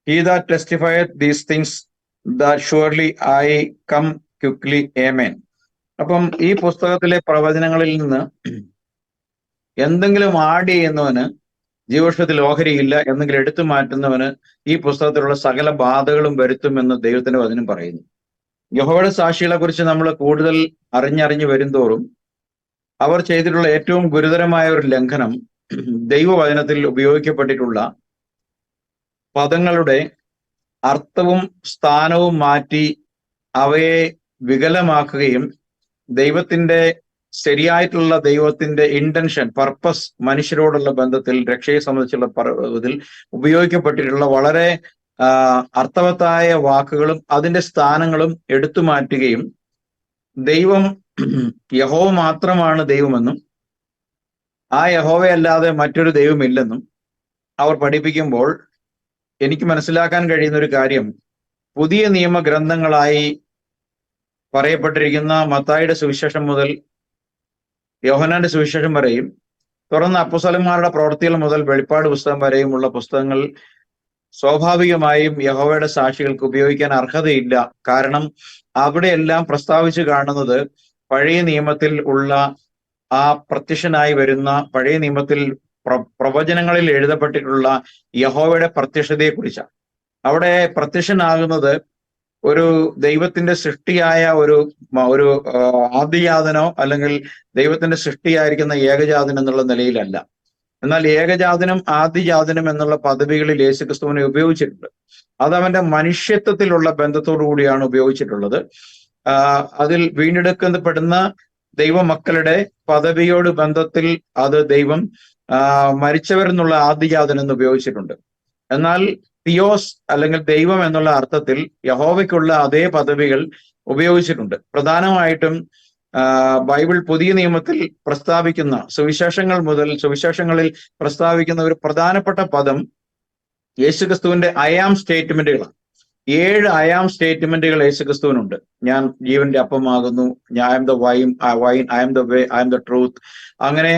He that testifieth these things, that surely I come quickly. Amen. അപ്പം ഈ പുസ്തകത്തിലെ പ്രവചനങ്ങളിൽ നിന്ന് എന്തെങ്കിലും add ചെയ്യുന്നവന് ജീവോഷത്തിൽ ഓഹരിയില്ല, എന്തെങ്കിലും എടുത്തു മാറ്റുന്നവന് ഈ പുസ്തകത്തിലുള്ള സകല ബാധകളും വരുത്തുമെന്ന് ദൈവത്തിന്റെ വചനം പറയുന്നു. യഹോവയുടെ സാക്ഷികളെ കുറിച്ച് നമ്മൾ കൂടുതൽ അറിഞ്ഞറിഞ്ഞു വരുംതോറും അവർ ചെയ്തിട്ടുള്ള ഏറ്റവും ഗുരുതരമായ ഒരു ലംഘനം ദൈവവചനത്തിൽ ഉപയോഗിക്കപ്പെട്ടിട്ടുള്ള പദങ്ങളുടെ അർത്ഥവും സ്ഥാനവും മാറ്റി അവയെ വികലമാക്കുകയും ദൈവത്തിന്റെ ശരിയായിട്ടുള്ള ദൈവത്തിന്റെ ഇന്റൻഷൻ, പർപ്പസ്, മനുഷ്യരോടുള്ള ബന്ധത്തിൽ രക്ഷയെ സംബന്ധിച്ചുള്ള ഇതിൽ ഉപയോഗിക്കപ്പെട്ടിട്ടുള്ള വളരെ അർത്ഥവത്തായ വാക്കുകളും അതിന്റെ സ്ഥാനങ്ങളും എടുത്തു മാറ്റുകയും ദൈവം യഹോവ മാത്രമാണ് ദൈവമെന്നും ആ യഹോവയല്ലാതെ മറ്റൊരു ദൈവമില്ലെന്നും അവർ പഠിപ്പിക്കുമ്പോൾ എനിക്ക് മനസ്സിലാക്കാൻ കഴിയുന്ന ഒരു കാര്യം, പുതിയ നിയമ ഗ്രന്ഥങ്ങളായി പറയപ്പെട്ടിരിക്കുന്ന മത്തായിയുടെ സുവിശേഷം മുതൽ യോഹന്നാന്റെ സുവിശേഷം വരെയും, തുറന്ന അപ്പോസ്തലന്മാരുടെ പ്രവൃത്തികൾ മുതൽ വെളിപ്പാട് പുസ്തകം വരെയുമുള്ള പുസ്തകങ്ങൾ സ്വാഭാവികമായും യഹോവയുടെ സാക്ഷികൾക്ക് ഉപയോഗിക്കാൻ അർഹതയില്ല. കാരണം അവിടെയെല്ലാം പ്രസ്താവിച്ചു കാണുന്നത് പഴയ നിയമത്തിൽ ഉള്ള ആ പ്രത്യക്ഷനായി വരുന്ന, പഴയ നിയമത്തിൽ പ്രവചനങ്ങളിൽ എഴുതപ്പെട്ടിട്ടുള്ള യഹോവയുടെ പ്രത്യക്ഷതയെക്കുറിച്ചാണ്. അവിടെ പ്രത്യക്ഷനാകുന്നത് ഒരു ദൈവത്തിന്റെ സൃഷ്ടിയായ ഒരു ആദിജാതനോ അല്ലെങ്കിൽ ദൈവത്തിന്റെ സൃഷ്ടിയായിരിക്കുന്ന ഏകജാതൻ എന്നുള്ള നിലയിലല്ല. എന്നാൽ ഏകജാതനും ആദിജാതനും എന്നുള്ള പദവികളിൽ യേശുക്രിസ്തുവിനെ ഉപയോഗിച്ചിട്ടുണ്ട്. അത് അവന്റെ മനുഷ്യത്വത്തിലുള്ള ബന്ധത്തോടു കൂടിയാണ് ഉപയോഗിച്ചിട്ടുള്ളത്. അതിൽ വീണ്ടെടുക്കപ്പെടുന്ന ദൈവമക്കളുടെ പദവിയോട് ബന്ധത്തിൽ അത് ദൈവം മരിച്ചവരെന്നുള്ള ആദിജാതൻ എന്ന് ഉപയോഗിച്ചിട്ടുണ്ട്. എന്നാൽ തിയോസ് അല്ലെങ്കിൽ ദൈവം എന്നുള്ള അർത്ഥത്തിൽ യഹോവയ്ക്കുള്ള അതേ പദവികൾ ഉപയോഗിച്ചിട്ടുണ്ട്. പ്രധാനമായിട്ടും ബൈബിൾ പുതിയ നിയമത്തിൽ പ്രസ്താവിക്കുന്ന സുവിശേഷങ്ങൾ മുതൽ സുവിശേഷങ്ങളിൽ പ്രസ്താവിക്കുന്ന ഒരു പ്രധാനപ്പെട്ട പദം യേശുക്രിസ്തുവിന്റെ അയാം സ്റ്റേറ്റ്മെന്റുകളാണ്. 7 അയാം സ്റ്റേറ്റ്മെന്റുകൾ യേശുക്രിസ്തുവിനുണ്ട്. ഞാൻ ജീവന്റെ അപ്പമാകുന്നു, I am the vine, I am the way, I am the truth, അങ്ങനെ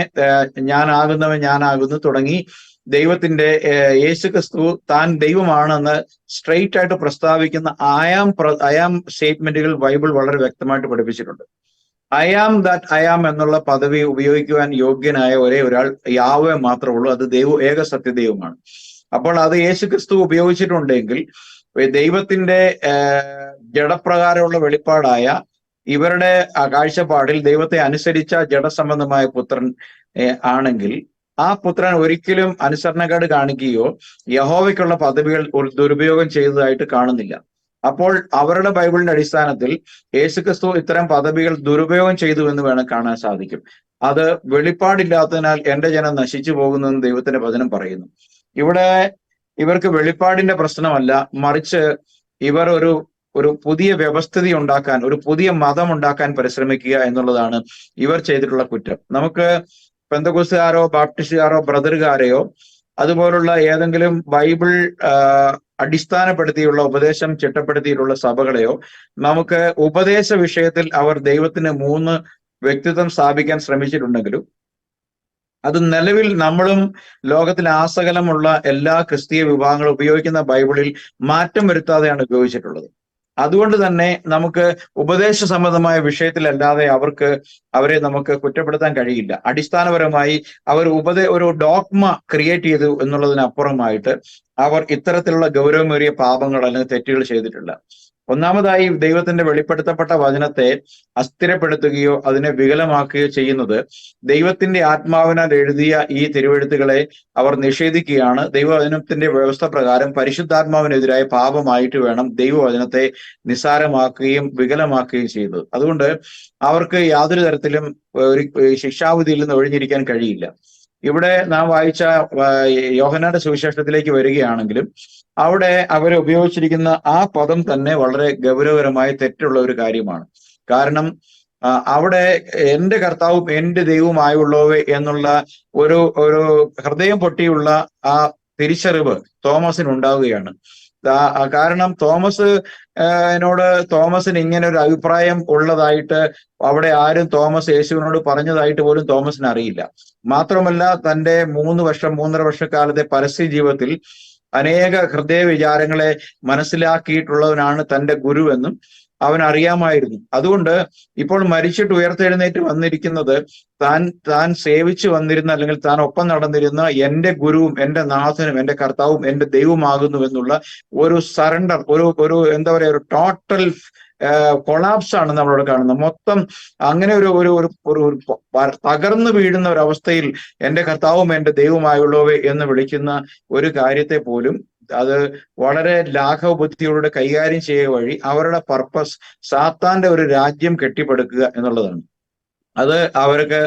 ഞാനാകുന്നവൻ ഞാനാകുന്നു തുടങ്ങി ദൈവത്തിന്റെ യേശുക്രിസ്തു താൻ ദൈവമാണെന്ന് സ്ട്രെയിറ്റ് ആയിട്ട് പ്രസ്താവിക്കുന്ന അയാം സ്റ്റേറ്റ്മെന്റുകൾ ബൈബിൾ വളരെ വ്യക്തമായിട്ട് പഠിപ്പിച്ചിട്ടുണ്ട്. I am that I am എന്നുള്ള പദവി ഉപയോഗിക്കുവാൻ യോഗ്യനായ ഒരേ ഒരാൾ യാഹ്വേ മാത്രമേ ഉള്ളൂ. അത് ഏക സത്യദൈവമാണ്. അപ്പോൾ അത് യേശുക്രിസ്തു ഉപയോഗിച്ചിട്ടുണ്ടെങ്കിൽ ദൈവത്തിന്റെ ജഡപ്രകാരമുള്ള വെളിപ്പാടായ ഇവരുടെ കാഴ്ചപ്പാടിൽ ദൈവത്തെ അനുസരിച്ച ജഡസംബന്ധമായ പുത്രൻ ആണെങ്കിൽ ആ പുത്രൻ ഒരിക്കലും അനുസരണക്കേട് കാണിക്കുകയോ യഹോവയ്ക്കുള്ള പദവികൾ ദുരുപയോഗം ചെയ്തതായിട്ട് കാണുന്നില്ല. അപ്പോൾ അവരുടെ ബൈബിളിന്റെ അടിസ്ഥാനത്തിൽ യേശുക്രിസ്തു ഇത്തരം പദവികൾ ദുരുപയോഗം ചെയ്തു എന്ന് വേണം കാണാൻ സാധിക്കും. അത് വെളിപ്പാടില്ലാത്തതിനാൽ എന്റെ ജനം നശിച്ചു പോകുന്നെന്ന് ദൈവത്തിന്റെ വചനം പറയുന്നു. ഇവിടെ ഇവർക്ക് വെളിപ്പാടിന്റെ പ്രശ്നമല്ല, മറിച്ച് ഇവർ ഒരു പുതിയ വ്യവസ്ഥിതി ഉണ്ടാക്കാൻ, ഒരു പുതിയ മതം ഉണ്ടാക്കാൻ പരിശ്രമിക്കുക എന്നുള്ളതാണ് ഇവർ ചെയ്തിട്ടുള്ള കുറ്റം. നമുക്ക് പെന്തക്കോസ്തുകാരോ ബാപ്റ്റിസ്റ്റുകാരോ ബ്രദറുകാരെയോ അതുപോലുള്ള ഏതെങ്കിലും ബൈബിൾ അടിസ്ഥാനപ്പെടുത്തിയുള്ള ഉപദേശം ചിട്ടപ്പെടുത്തിയിട്ടുള്ള സഭകളെയോ നമുക്ക് ഉപദേശ വിഷയത്തിൽ അവർ ദൈവത്തിന് 3 വ്യക്തിത്വം സ്ഥാപിക്കാൻ ശ്രമിച്ചിട്ടുണ്ടെങ്കിലും അത് നിലവിൽ നമ്മളും ലോകത്തിൽ ആസകലമുള്ള എല്ലാ ക്രിസ്തീയ വിഭാഗങ്ങളും ഉപയോഗിക്കുന്ന ബൈബിളിൽ മാറ്റം വരുത്താതെയാണ് ഉപയോഗിച്ചിട്ടുള്ളത്. അതുകൊണ്ട് തന്നെ നമുക്ക് ഉപദേശ സംബന്ധമായ വിഷയത്തിലല്ലാതെ അവരെ നമുക്ക് കുറ്റപ്പെടുത്താൻ കഴിയില്ല. അടിസ്ഥാനപരമായി അവർ ഒരു ഡോഗ്മ ക്രിയേറ്റ് ചെയ്തു എന്നുള്ളതിനപ്പുറമായിട്ട് അവർ ഇത്തരത്തിലുള്ള ഗൗരവമേറിയ പാപങ്ങൾ അല്ലെങ്കിൽ തെറ്റുകൾ ചെയ്തിട്ടില്ല. ഒന്നാമതായി ദൈവത്തിന്റെ വെളിപ്പെടുത്തപ്പെട്ട വചനത്തെ അസ്ഥിരപ്പെടുത്തുകയോ അതിനെ വികലമാക്കുകയോ ചെയ്യുന്നത് ദൈവത്തിന്റെ ആത്മാവിനാൽ എഴുതിയ ഈ തിരുവെഴുത്തുകളെ അവർ നിഷേധിക്കുകയാണ്. ദൈവവചനത്തിന്റെ വ്യവസ്ഥ പ്രകാരം പരിശുദ്ധാത്മാവിനെതിരായ പാപമായിട്ട് വേണം ദൈവവചനത്തെ നിസ്സാരമാക്കുകയും വികലമാക്കുകയും ചെയ്തത്. അതുകൊണ്ട് അവർക്ക് യാതൊരു തരത്തിലും ഒരു ശിക്ഷാവിധിയിൽ നിന്ന് ഒഴിഞ്ഞിരിക്കാൻ കഴിയില്ല. ഇവിടെ നാം വായിച്ച യോഹന്നാന്റെ സുവിശേഷത്തിലേക്ക് വരികയാണെങ്കിലും അവിടെ അവർ ഉപയോഗിച്ചിരിക്കുന്ന ആ പദം തന്നെ വളരെ ഗൗരവകരമായ തെറ്റുള്ള ഒരു കാര്യമാണ്. കാരണം അവിടെ എന്റെ കർത്താവും എന്റെ ദൈവവുമായുള്ളവേ എന്നുള്ള ഒരു ഹൃദയം പൊട്ടിയുള്ള ആ തിരിച്ചറിവ് തോമസിനുണ്ടാവുകയാണ്. കാരണം തോമസിന് ഇങ്ങനെ ഒരു അഭിപ്രായം ഉള്ളതായിട്ട് അവിടെ ആരും യേശുവിനോട് പറഞ്ഞതായിട്ട് പോലും തോമസിന് അറിയില്ല. മാത്രമല്ല തന്റെ 3.5 വർഷക്കാലത്തെ പരസ്യ ജീവിതത്തിൽ അനേക ഹൃദയ വിചാരങ്ങളെ മനസ്സിലാക്കിയിട്ടുള്ളവനാണ് തന്റെ ഗുരുവെന്നും അവൻ അറിയാമായിരുന്നു. അതുകൊണ്ട് ഇപ്പോൾ മരിച്ചിട്ട് ഉയർത്തെഴുന്നേറ്റ് വന്നിരിക്കുന്നത് താൻ സേവിച്ചു വന്നിരുന്ന അല്ലെങ്കിൽ താൻ ഒപ്പം നടന്നിരുന്ന എന്റെ ഗുരുവും എന്റെ നാഥനും എന്റെ കർത്താവും എന്റെ ദൈവമാകുന്നു എന്നുള്ള ഒരു സറണ്ടർ, ഒരു എന്താ പറയാ, ഒരു ടോട്ടൽ കൊളാപ്സ് ആണ് നമ്മളവിടെ കാണുന്നത്. മൊത്തം അങ്ങനെ ഒരു തകർന്നു വീഴുന്ന ഒരു അവസ്ഥയിൽ എന്റെ കർത്താവും എന്റെ ദൈവമായുള്ളവേ എന്ന് വിളിക്കുന്ന ഒരു കാര്യത്തെ പോലും അത് വളരെ ലാഘവ ബുദ്ധിയോടെ കൈകാര്യം ചെയ്യുക വഴി അവരുടെ പർപ്പസ് സാത്താന്റെ ഒരു രാജ്യം കെട്ടിപ്പടുക്കുക എന്നുള്ളതാണ്. അത് അവർക്ക്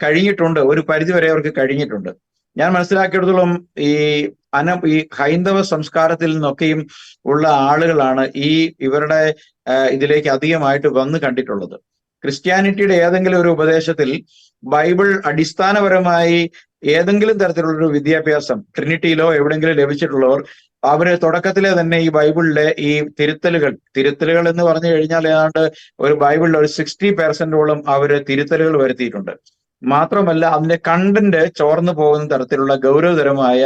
കഴിഞ്ഞിട്ടുണ്ട്, ഒരു പരിധിവരെ അവർക്ക് കഴിഞ്ഞിട്ടുണ്ട്. ഞാൻ മനസ്സിലാക്കിയിടത്തോളം ഈ ഹൈന്ദവ സംസ്കാരത്തിൽ നിന്നൊക്കെയും ഉള്ള ആളുകളാണ് ഇവരുടെ ഇതിലേക്ക് അധികമായിട്ട് വന്ന് കണ്ടിട്ടുള്ളത്. ക്രിസ്ത്യാനിറ്റിയുടെ ഏതെങ്കിലും ഒരു ഉപദേശത്തിൽ ബൈബിൾ അടിസ്ഥാനപരമായി ഏതെങ്കിലും തരത്തിലുള്ള ഒരു വിദ്യാഭ്യാസം ട്രിനിറ്റിയിലോ എവിടെയെങ്കിലും ലഭിച്ചിട്ടുള്ളവർ അവര് തുടക്കത്തിലെ തന്നെ ഈ ബൈബിളിലെ ഈ തിരുത്തലുകൾ എന്ന് പറഞ്ഞു കഴിഞ്ഞാൽ ഏതാണ്ട് ഒരു ബൈബിളിൽ ഒരു 60% അവര് തിരുത്തലുകൾ വരുത്തിയിട്ടുണ്ട്. മാത്രമല്ല അതിന്റെ കണ്ടന്റ് ചോർന്നു പോകുന്ന തരത്തിലുള്ള ഗൗരവതരമായ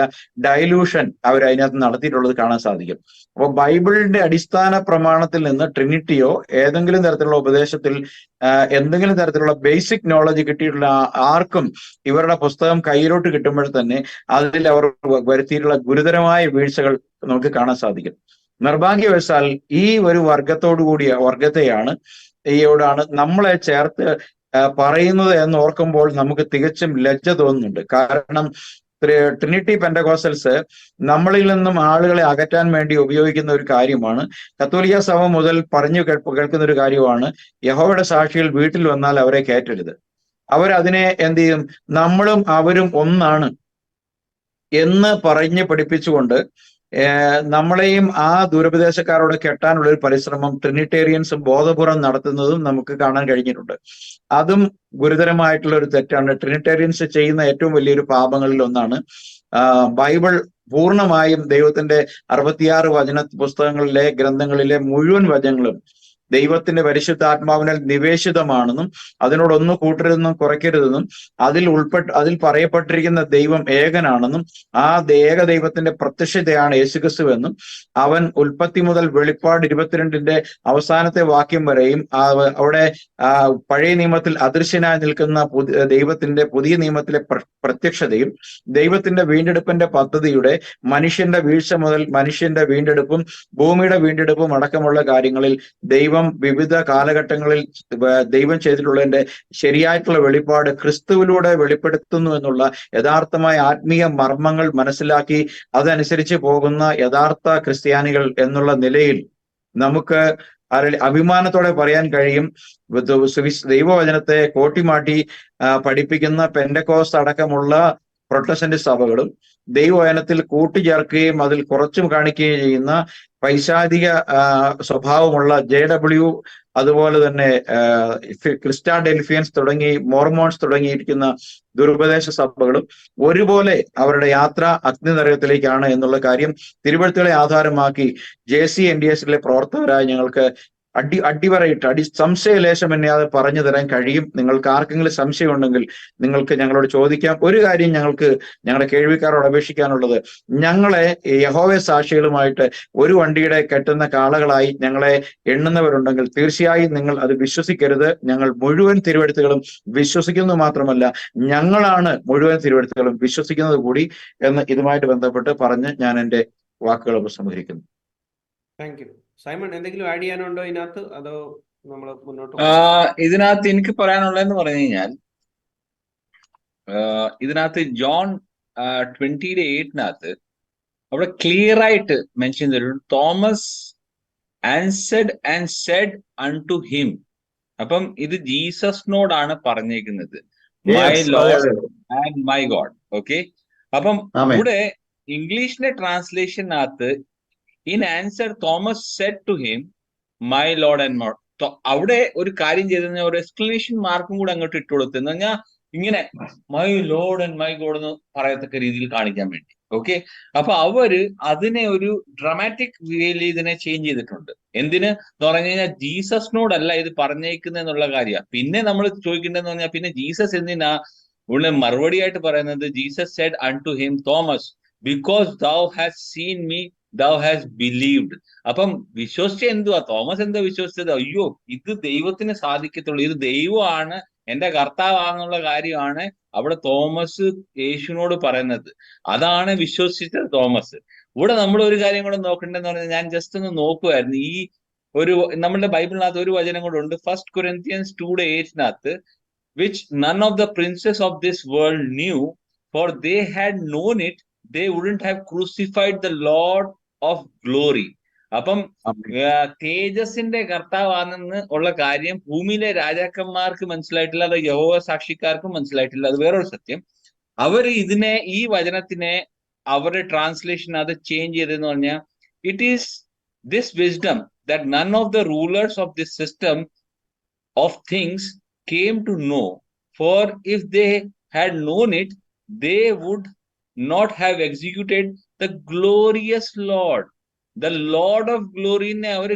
ഡൈലൂഷൻ അവർ അതിനകത്ത് നടത്തിയിട്ടുള്ളത് കാണാൻ സാധിക്കും. അപ്പോൾ ബൈബിളിന്റെ അടിസ്ഥാന പ്രമാണത്തിൽ നിന്ന് ട്രിനിറ്റിയോ ഏതെങ്കിലും തരത്തിലുള്ള ഉപദേശത്തിൽ എന്തെങ്കിലും തരത്തിലുള്ള ബേസിക് നോളജ് കിട്ടിയിട്ടുള്ള ആർക്കും ഇവരുടെ പുസ്തകം കയ്യിലോട്ട് കിട്ടുമ്പോൾ തന്നെ അതിൽ അവർ വരുത്തിയിട്ടുള്ള ഗുരുതരമായ വീഴ്ചകൾ നമുക്ക് കാണാൻ സാധിക്കും. നിർഭാഗ്യവശാൽ ഈ ഒരു വർഗത്തെയാണ് നമ്മളെ ചേർത്ത് പറയുന്നത് എന്ന് ഓർക്കുമ്പോൾ നമുക്ക് തികച്ചും ലജ്ജ തോന്നുന്നുണ്ട്. കാരണം ട്രിനിറ്റി പെന്റകോസ്റ്റൽസ് നമ്മളിൽ നിന്നും ആളുകളെ അകറ്റാൻ വേണ്ടി ഉപയോഗിക്കുന്ന ഒരു കാര്യമാണ്. കത്തോലിക്ക സഭ മുതൽ പറഞ്ഞു കേൾക്കുന്ന ഒരു കാര്യമാണ്, യഹോവയുടെ സാക്ഷികൾ വീട്ടിൽ വന്നാൽ അവരെ കയറ്റരുത്. അവരതിനെ എന്ത് ചെയ്യും, നമ്മളും അവരും ഒന്നാണ് എന്ന് പറഞ്ഞ് പഠിപ്പിച്ചുകൊണ്ട് നമ്മളെയും ആ ദൂരപ്രദേശക്കാരോട് കെട്ടാനുള്ള ഒരു പരിശ്രമം ട്രിനിറ്റേറിയൻസ് ബോധപൂർവം നടത്തുന്നതും നമുക്ക് കാണാൻ കഴിഞ്ഞിട്ടുണ്ട്. അതും ഗുരുതരമായിട്ടുള്ള ഒരു തെറ്റാണ്. ട്രിനിറ്റേറിയൻസ് ചെയ്യുന്ന ഏറ്റവും വലിയൊരു പാപങ്ങളിൽ ഒന്നാണ് ബൈബിൾ പൂർണ്ണമായും ദൈവത്തിന്റെ 66 പുസ്തകങ്ങളിലെ ഗ്രന്ഥങ്ങളിലെ മുഴുവൻ വചനങ്ങളും ദൈവത്തിന്റെ പരിശുദ്ധാത്മാവിനാൽ നിവേശിതമാണെന്നും അതിനോടൊന്നും കൂട്ടരുതെന്നും കുറയ്ക്കരുതെന്നും അതിൽ പറയപ്പെട്ടിരിക്കുന്ന ദൈവം ഏകനാണെന്നും ആ ഏക ദൈവത്തിന്റെ പ്രത്യക്ഷതയാണ് യേശുക്രിസ്തു എന്നും അവൻ ഉൽപ്പത്തി മുതൽ വെളിപ്പാട് 22 അവസാനത്തെ വാക്യം വരെയും അവിടെ പഴയ നിയമത്തിൽ അദൃശ്യനായി നിൽക്കുന്ന ദൈവത്തിന്റെ പുതിയ നിയമത്തിലെ പ്രത്യക്ഷതയും ദൈവത്തിന്റെ വീണ്ടെടുപ്പിന്റെ പദ്ധതിയുടെ മനുഷ്യന്റെ വീഴ്ച മുതൽ മനുഷ്യന്റെ വീണ്ടെടുപ്പും ഭൂമിയുടെ വീണ്ടെടുപ്പും അടക്കമുള്ള കാര്യങ്ങളിൽ ദൈവം വിവിധ കാലഘട്ടങ്ങളിൽ ദൈവം ചെയ്തിട്ടുള്ളതിന്റെ ശരിയായിട്ടുള്ള വെളിപ്പാട് ക്രിസ്തുവിലൂടെ വെളിപ്പെടുത്തുന്നു എന്നുള്ള യഥാർത്ഥമായ ആത്മീയ മർമ്മങ്ങൾ മനസ്സിലാക്കി അതനുസരിച്ച് പോകുന്ന യഥാർത്ഥ ക്രിസ്ത്യാനികൾ എന്നുള്ള നിലയിൽ നമുക്ക് അഭിമാനത്തോടെ പറയാൻ കഴിയും, ദൈവവചനത്തെ കോട്ടിമാട്ടി പഠിപ്പിക്കുന്ന പെന്റക്കോസ്റ്റ് അടക്കമുള്ള പ്രൊട്ടസ്റ്റന്റ് സഭകളും ദൈവവചനത്തിൽ കൂട്ടിച്ചേർക്കുകയും അതിൽ കുറച്ചും കാണിക്കുകയും ചെയ്യുന്ന പൈശാചിക സ്വഭാവമുള്ള JW അതുപോലെ തന്നെ ക്രിസ്റ്റാഡെൽഫിയൻസ് തുടങ്ങി മോർമോൺസ് തുടങ്ങിയിരിക്കുന്ന ദുരുപദേശ സഭകളും ഒരുപോലെ അവരുടെ യാത്ര അഗ്നിനരകത്തിലേക്കാണ് എന്നുള്ള കാര്യം തിരുവെഴുത്തുകളെ ആധാരമാക്കി JCNDSലെ പ്രവർത്തകരായ ഞങ്ങൾക്ക് അടിവരയിട്ട് സംശയലേശം എന്നെ അത് പറഞ്ഞു തരാൻ കഴിയും. നിങ്ങൾക്ക് ആർക്കെങ്കിലും സംശയം ഉണ്ടെങ്കിൽ നിങ്ങൾക്ക് ഞങ്ങളോട് ചോദിക്കാം. ഒരു കാര്യം ഞങ്ങൾക്ക് ഞങ്ങളുടെ കേൾവിക്കാരോട് അപേക്ഷിക്കാനുള്ളത്, ഞങ്ങളെ യഹോവ സാക്ഷികളുമായിട്ട് ഒരു വണ്ടിയുടെ കെട്ടുന്ന കാളകളായി ഞങ്ങളെ എണ്ണുന്നവരുണ്ടെങ്കിൽ തീർച്ചയായും നിങ്ങൾ അത് വിശ്വസിക്കരുത്. ഞങ്ങൾ മുഴുവൻ തിരുവെഴുത്തുകളും വിശ്വസിക്കുന്നത് മാത്രമല്ല, ഞങ്ങളാണ് മുഴുവൻ തിരുവെഴുത്തുകളും വിശ്വസിക്കുന്നത് കൂടി എന്ന് ഇതുമായിട്ട് ബന്ധപ്പെട്ട് പറഞ്ഞ് ഞാൻ എൻ്റെ വാക്കുകൾ ഉപസംഹരിക്കുന്നു.
Thank you. സൈമൺ, എന്തെങ്കിലും ആഡ് ചെയ്യാനുണ്ടോ ഇതിനകത്ത്, അതോ നമ്മൾ മുന്നോട്ട്?
ഇതിനകത്ത് എനിക്ക് പറയാനുള്ളതെന്ന് പറഞ്ഞു കഴിഞ്ഞാൽ, ഇതിനകത്ത് ജോൺ 20:8 അവിടെ ക്ലിയർ ആയിട്ട് മെൻഷൻ ചെയ്തിട്ടുണ്ട്, Thomas answered and said unto him. അപ്പം ഇത് ജീസസിനോടാണ് പറഞ്ഞേക്കുന്നത്, my Lord and my God. Okay, അപ്പം ഇവിടെ ഇംഗ്ലീഷിന്റെ ട്രാൻസ്ലേഷനകത്ത് in answer Thomas said to him my Lord and God. അവിടെ ഒരു കാര്യം ചെയ്തെന്ന് ഒരു എക്സ്ക്ലമേഷൻ മാർക്കും കൂടെ അങ്ങോട്ട് ഇട്ട് കൊടുത്തു, എന്ന് പറഞ്ഞാൽ ഇങ്ങനെ my Lord and my God എന്ന് പറയത്തക്ക രീതിയിൽ കാണിക്കാൻ വേണ്ടി. ഓക്കെ, അപ്പൊ അവര് അതിനെ ഒരു ഡ്രമാറ്റിക് വേയിൽ ഇതിനെ ചേഞ്ച് ചെയ്തിട്ടുണ്ട്. എന്തിന് എന്ന് പറഞ്ഞു കഴിഞ്ഞാൽ ജീസസിനോടല്ല ഇത് പറഞ്ഞേക്കുന്നത് എന്നുള്ള കാര്യമാണ്. പിന്നെ നമ്മൾ ചോദിക്കേണ്ടതെന്ന് പറഞ്ഞാൽ, പിന്നെ ജീസസ് എന്തിനാ ഇവിടെ മറുപടിയായിട്ട് പറയുന്നത്, Jesus said unto him Thomas because thou hast seen me thou hast believed. അപ്പം വിശ്വസിച്ച എന്തുവാ, തോമസ് എന്താ വിശ്വസിച്ചത്? അയ്യോ, ഇത് ദൈവത്തിന് സാധിക്കത്തുള്ളൂ, ഇത് ദൈവമാണ് എന്റെ കർത്താവാന്നുള്ള കാര്യമാണ് അവിടെ തോമസ് യേശുവിനോട് പറയുന്നത്. അതാണ് വിശ്വസിച്ചത് തോമസ്. ഇവിടെ നമ്മൾ ഒരു കാര്യം കൂടെ നോക്കണ്ടെന്ന് പറഞ്ഞാൽ, ഞാൻ ജസ്റ്റ് ഒന്ന് നോക്കുമായിരുന്നു, ഈ നമ്മുടെ ബൈബിളിനകത്ത് ഒരു വചനം കൂടെ ഉണ്ട്, 1 Corinthians 2:8 which none of the princes of this world knew, for they had known it, they wouldn't have crucified the Lord of glory. അപ്പം തേജസിന്റെ കർത്താവാണെന്ന് ഉള്ള കാര്യം ഭൂമിയിലെ രാജാക്കന്മാർക്ക് മനസ്സിലായിട്ടില്ല, അത് യഹോവ സാക്ഷിക്കാർക്കും മനസ്സിലായിട്ടില്ല. അത് വേറൊരു സത്യം. അവർ ഇതിനെ, ഈ വചനത്തിനെ അവരുടെ ട്രാൻസ്ലേഷൻ അത് ചേഞ്ച് ചെയ്തെന്ന് പറഞ്ഞാൽ, it is this wisdom that none of the rulers of this system of things came to know, for if they had known it, they would not have executed the glorious Lord. The Lord of glory ne അവർ